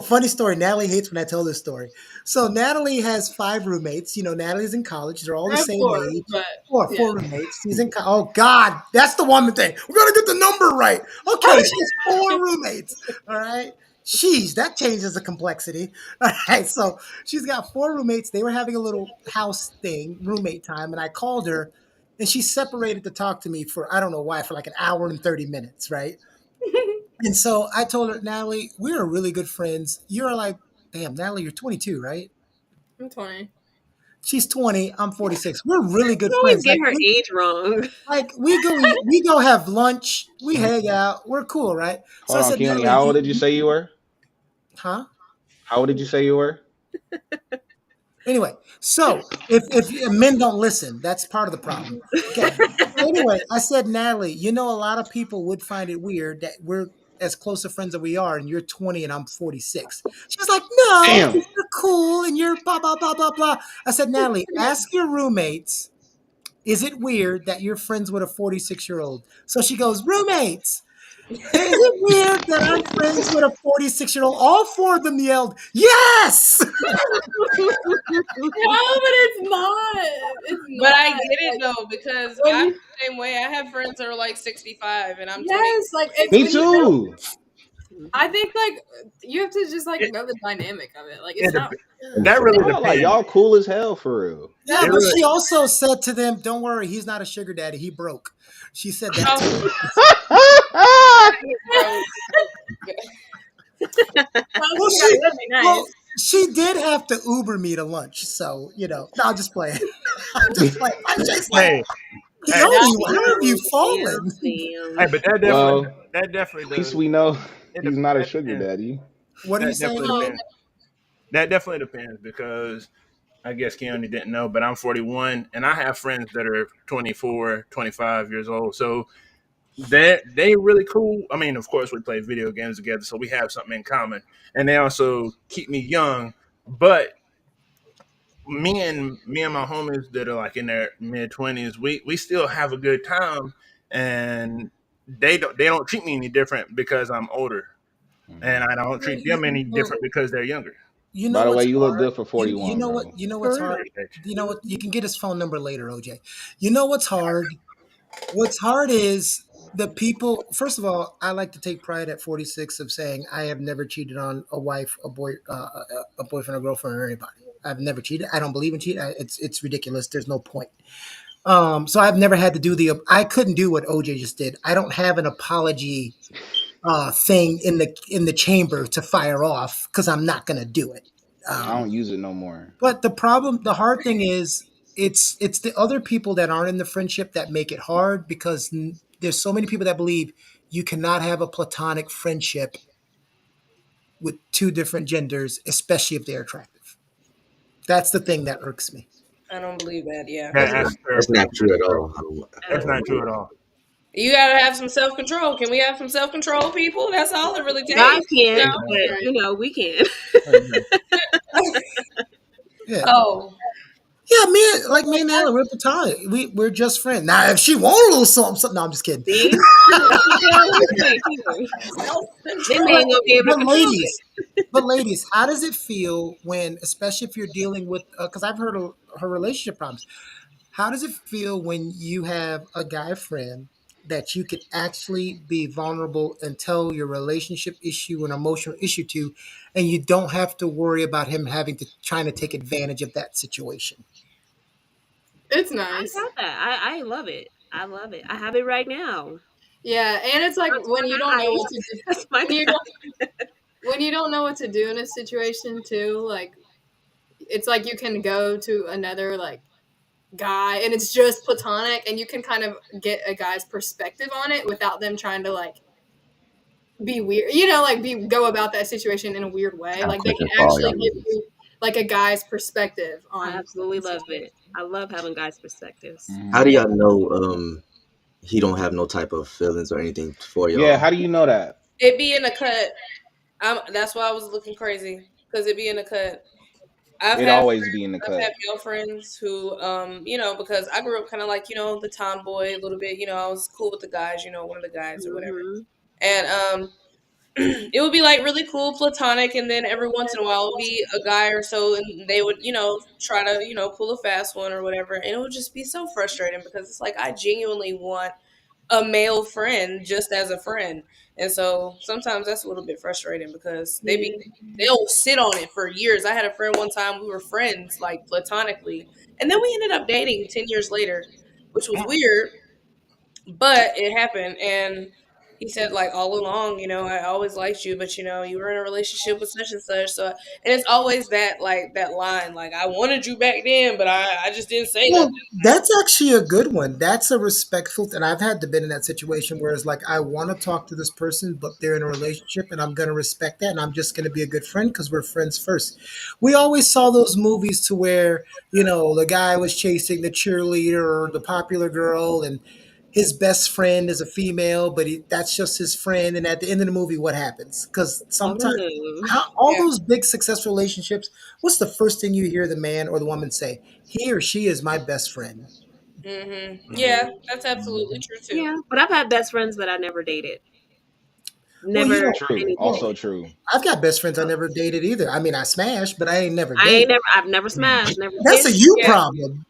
Funny story. Natalie hates when I tell this story. So Natalie has five roommates. Natalie's in college. They're all the I have same four, age. but yeah. Four roommates. She's in. Oh God, that's the one thing. We're gonna get the number right. Okay, she has four roommates. All right. Sheesh, that changes the complexity. All right, so she's got four roommates. They were having a little house thing, roommate time, and I called her, and she separated to talk to me for I don't know why for like an hour and 30 minutes, right? And so I told her, Natalie, we're really good friends. You're like, damn, Natalie, you're 22, right? I'm 20. She's 20. I'm 46. We're really good You always friends. get her age wrong. We go eat, we go have lunch, we hang out, we're cool, right? So Hold I on, said, Keone, Natalie, how old did you say you were? huh? How old did you say you were? Anyway, so if men don't listen, that's part of the problem. Okay. So anyway, I said, Natalie, you know, a lot of people would find it weird that we're as close of friends as we are, and you're 20 and I'm 46. She was like, no, Damn. 'cause you're cool and you're blah blah blah blah blah. I said, Natalie, ask your roommates. Is it weird that you're friends with a 46-year-old? So she goes, roommates. Is it weird that I'm friends with a 46-year-old? All four of them yelled, yes! No, but it's not. It's But not. I get it Like though because when I'm you, the same way. I have friends that are like 65 and I'm 20. yes, like it's Me when you. too. I think like you have to just like know the dynamic of it. Like it's It not. dep- that Yeah. really Y'all like depends. y'all cool as hell for real. Yeah, It That's but really she also said to them, "Don't worry, he's not a sugar daddy. He broke." She said that Oh, to them. bro. sounds Well, like she that'd be well nice. she did have to Uber me to lunch, so you know. No, I'm just playing. I'm just playing. My Jake's like, hey, hey, Leonie, where have you Damn, fallen? damn, hey, damn. but Well, that definitely at least does. we know he's not a That sugar depends. daddy. What are you That saying, definitely Oh, Huey? depends. That definitely depends because I guess Keone didn't know, but I'm 41 and I have friends that are 24, 25 years old. So they really cool. I mean, of course, we play video games together, so we have something in common, and they also keep me young. But me and my homies that are like in their mid 20s, we still have a good time, and they don't treat me any different because I'm older, and Mhm. I don't treat them any different Well, because they're younger. you know By the way, what's you look hard. good for You 41, know bro. what's hard. Appreciate you. You know what? You can get his phone number later, OJ. You know what's hard. What's hard is the people. First of all, I like to take pride at 46 of saying I have never cheated on a wife, a boyfriend, a girlfriend, or anybody. I've never cheated. I don't believe in cheating. It's ridiculous. There's no point. So I've never had to do the. I couldn't do what OJ just did. I don't have an apology thing in the chamber to fire off because I'm not going to do it. I Um, don't use it no more. but the hard thing is, it's the other people that aren't in the friendship that make it hard because there's so many people that believe you cannot have a platonic friendship with two different genders, especially if they're attractive. That's the thing that irks me. I don't believe that. Yeah. That, That's that's not terrible. that's not true at Terrible. all. I That's don't not agree. true at all. You gotta have some self control. Can we have some self control, people? That's all it really Guys takes. You can't, Exactly. but right. you know we can. Exactly. know? Yeah, Oh, yeah. Me and Alan, we're platonic. We're just friends. Now, if she want a little something, something. No, I'm just kidding. See, she get on his way too. self Then they control. ain't gonna be able to But control it. ladies, but ladies, how does it feel when, especially if you're dealing with, because I've heard of her relationship problems. How does it feel when you have a guy friend that you could actually be vulnerable and tell your relationship issue and emotional issue to, and you don't have to worry about him having to trying to take advantage of that situation? It's I nice. got that. I love it. I love it. I have it right now. Yeah, and it's like That's when you don't my know guy. what to do. That's my When you guy. don't when you don't know what to do in a situation too, like it's like you can go to another like guy and it's just platonic and you can kind of get a guy's perspective on it without them trying to like be weird, like be go about that situation in a weird way. How Like they quick can and fall actually y'all give lose. you like a guy's perspective I on absolutely the love situation. it. I love having guys' perspectives. How Hmm. do y'all know he don't have no type of feelings or anything for Yeah, y'all? how do you know that? It be in a cut. That's why I was looking crazy because it be in a cut. It always be in the I've had cut. male friends who, because I grew up kind of like, the tomboy a little bit. I was cool with the guys, one of the guys or whatever. Hmm. And it would be like really cool, platonic, and then every once in a while it would be a guy or so, and they would, try to, pull a fast one or whatever, and it would just be so frustrating because it's like I genuinely want a male friend just as a friend. And so sometimes that's a little bit frustrating because Yeah. they'll sit on it for years. I had a friend one time, we were friends like platonically, and then we ended up dating 10 years later, which was weird, but it happened. And he said like all along, I always liked you, but you were in a relationship with such and such. So, and it's always that like that line, like I wanted you back then, but I just didn't say nothing. Well, that's actually a good one. That's a respectful, and I've had to been in that situation where it's like I want to talk to this person, but they're in a relationship, and I'm going to respect that, and I'm just going to be a good friend because we're friends first. We always saw those movies to where the guy was chasing the cheerleader or the popular girl, and his best friend is a female, but that's just his friend. And at the end of the movie, what happens? Because sometimes Oh, all Yeah. those big successful relationships, what's the first thing you hear the man or the woman say? He or she is my best friend. Yeah, that's absolutely true too. yeah. But I've had best friends that I never dated. Well, Never True. anything. Also true. I've got best friends I never dated either. I mean, I smashed, but I ain't never I ain't dated. never. I've never smashed. Never That's a kissed. you Yeah. problem.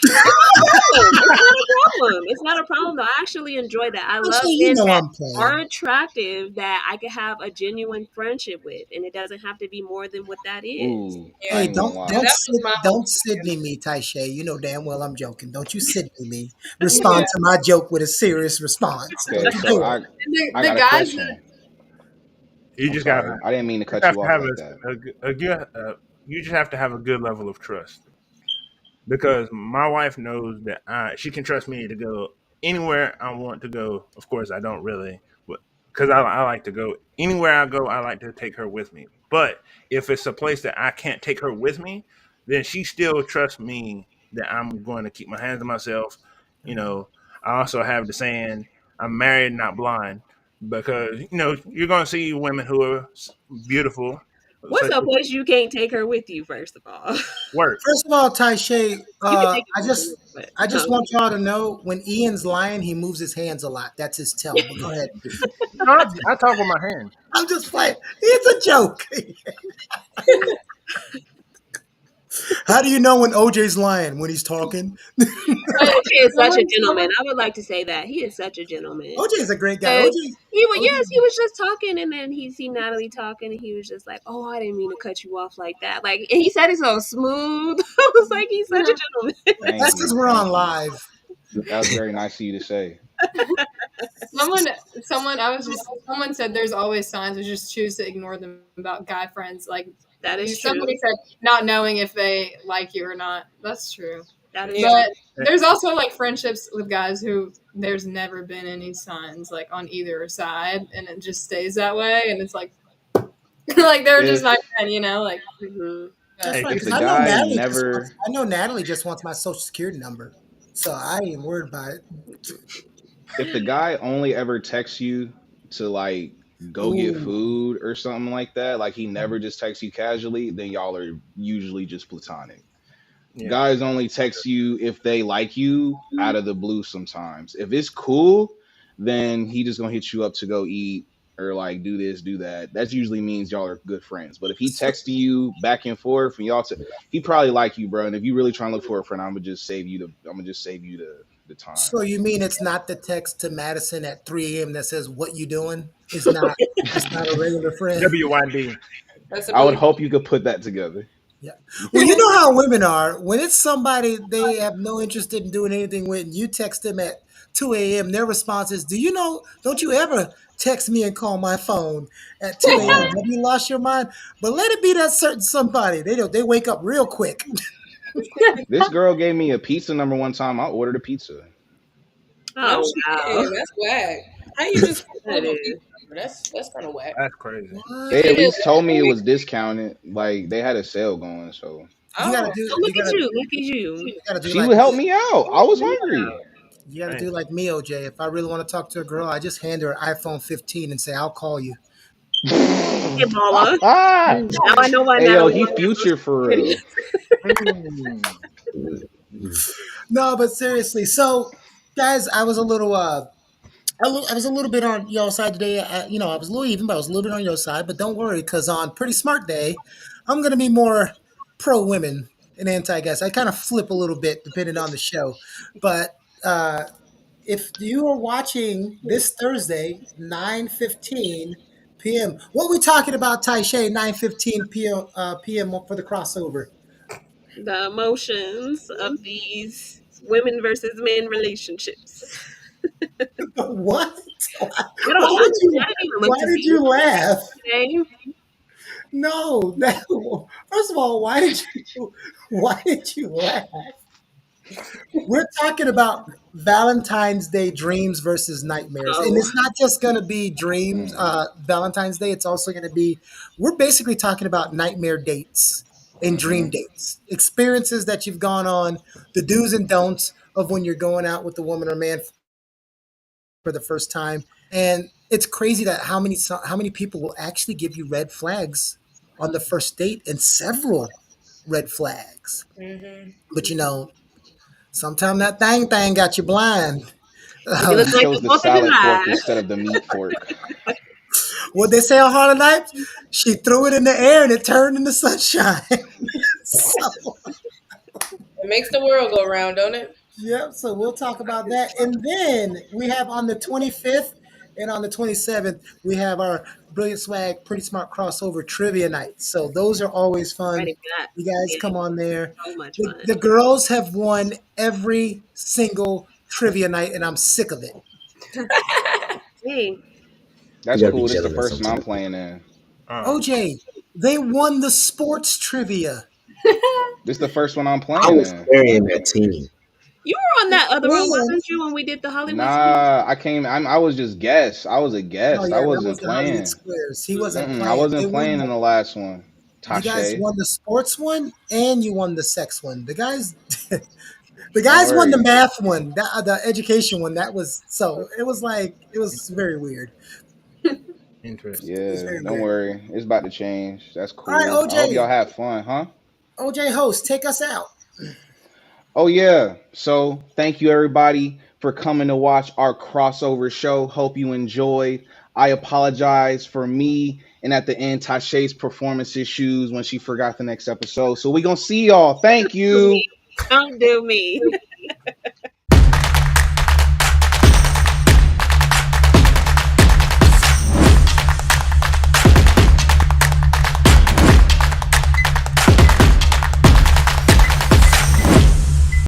It's not a problem. It's not a problem. It's not a problem though. I actually enjoy that. I love Actually, men that I'm are playing. attractive that I can have a genuine friendship with, and it doesn't have to be more than what that is. Ooh, I Yeah. Hey, ain't gonna And don't lie. that was my whole Sydney me, Taisha. You know damn well I'm joking. Don't you Sydney me. yeah. Respond to my joke with a serious response. Don't Okay, you so do it. I The got a guys question. You I'm just gotta sorry. I didn't mean to just cut have you to off have like that. a good. You just have to have a good level of trust because my wife knows that she can trust me to go anywhere I want to go. Of course, I don't really, because I like to go anywhere I go. I like to take her with me. But if it's a place that I can't take her with me, then she still trusts me that I'm going to keep my hands to myself. You know, I also have the saying, "I'm married, not blind," because you're going to see women who are beautiful, What's such a as place you can't take her with you? First of all, work. First of all, Taisha, you can take her with you, but I just want y'all to know when Ian's lying, he moves his hands a lot. That's his tell. But go ahead. No, I talk with my hands. I'm just playing. It's a joke. How do you know when OJ's lying? When he's talking? but OJ is such a gentleman. someone I would like to say that he is such a gentleman. OJ's a great guy. Because OJ, yes, he was just talking, and then he see Natalie talking, and he was just like, "Oh, I didn't mean to cut you off like that." Like, and he said it so smooth. I was like, "He's such a yeah. gentleman." Thank that's because you. we're on Thank you. live. That was very nice of you to say. Someone, someone said there's always signs. We just choose to ignore them about guy friends. Like That is somebody true. said, not knowing if they like you or not. That's true. That is Yeah. true. But there's also like friendships with guys who there's never been any signs like on either side, and it just stays that way. And it's like, like they're just not If good, Like, Hmm. That's but Hey, fine if because the guy never I know Natalie just wants my social security number, so I ain't worried about it. if the guy only ever texts you to like go get Ooh, food or something like that, like he never just texts you casually, then y'all are usually just platonic. yeah, Guys only text you if they like you out of the blue sometimes. If it's cool, then he just gonna hit you up to go eat or like do this, do that. That usually means y'all are good friends. But if he so, texting you back and forth and he probably like you, bro. And if you really trying to look for a friend, I'm gonna just save you the time. so you mean it's not the text to Madison at 3 a.m. that says "What you doing"? It's not. It's not a regular friend. WYD. That's a I would belief. hope you could put that together. Yeah. Well, you know how women are. When it's somebody they have no interest in doing anything with, and you text them at 2 a.m., their response is, "Do you know? Don't you ever text me and call my phone at 2 a.m.? Oh, Have you lost your mind?" But let it be that certain somebody. They wake up real quick. this girl gave me a pizza number one time. I ordered a pizza. No Oh wow, shit. That's whack. How you just that call them a is. pizza number? That's kind of whack. That's crazy. What? They at It is. least told me it was discounted. Like they had a sale going, so You gotta Oh, do. Oh, look at you! Look at you! You gotta do she like would help me out. I was hungry. you gotta Hey, do like me, OJ. If I really want to talk to a girl, I just hand her an iPhone 15 and say, "I'll call you." Okay, baller. Now I know why Hey yo, Natalie he wants your future social for security. real. No, but seriously. So, guys, I was a little I was a little bit on your side today. I was a little even, but I was a little bit on your side. But don't worry, because on Pretty Smart Day, I'm going to be more pro women and anti guys. I kind of flip a little bit depending on the show. But if you are watching this Thursday, 9:15 p.m., what we talking about, Taisha, 9:15 p.m. for the crossover? The emotions of these women versus men relationships. What? I don't. Why did I you didn't even why look to did see you laugh? today. No, first of all, why did you laugh? We're talking about Valentine's Day dreams versus nightmares. And Oh, it's not just going to be dreams, Mm, Valentine's Day. It's also going to be, we're basically talking about nightmare dates and dream mm-hmm. dates, experiences that you've gone on, the do's and don'ts of when you're going out with the woman or man for the first time. And it's crazy that how many people will actually give you red flags on the first date and several red flags. Hmm. But sometimes that thing got you blind. you Uh, look He like chose the the Fourth of salad fork July. instead of the meat fork. what they say on Harlem Nights, she threw it in the air and it turned into sunshine. so, It makes the world go round, don't it? yep. So we'll talk about that, and then we have on the 25th and on the 27th we have our Brilliant Swag Pretty Smart crossover trivia night. So those are always fun. Ready for that? You guys Yeah, come on there. so much The fun. girls have won every single trivia night, and I'm sick of it. Hey, You That's gotta be cool. This is the gentlemen first one I'm sometimes. playing in. Oh, OJ, they won the sports trivia. This is the first one I'm I playing was in. carrying that team. you were on that other one, And wasn't you? When we did the Hollywood Squares? Nah, I was just guest. I was a oh guest. I yeah, that was wasn't the Hollywood playing. Squares. He wasn't Mm-mm, I playing. They wasn't won playing in the the last one. You guys Tashe, won the sports one and you won the sex one. The guys, the don't guys won the worry. math one, the education one. That was so. It was very weird. interesting. It was Yeah, very don't weird. worry. It's about to change. That's All right, cool. I hope y'all have fun, huh? OJ host, take us out. Oh yeah. So thank you everybody for coming to watch our crossover show. Hope you enjoyed. I apologize for me and at the end Tasha's performance issues when she forgot the next episode. So we gonna see y'all. Thank Do me. you. Don't do me.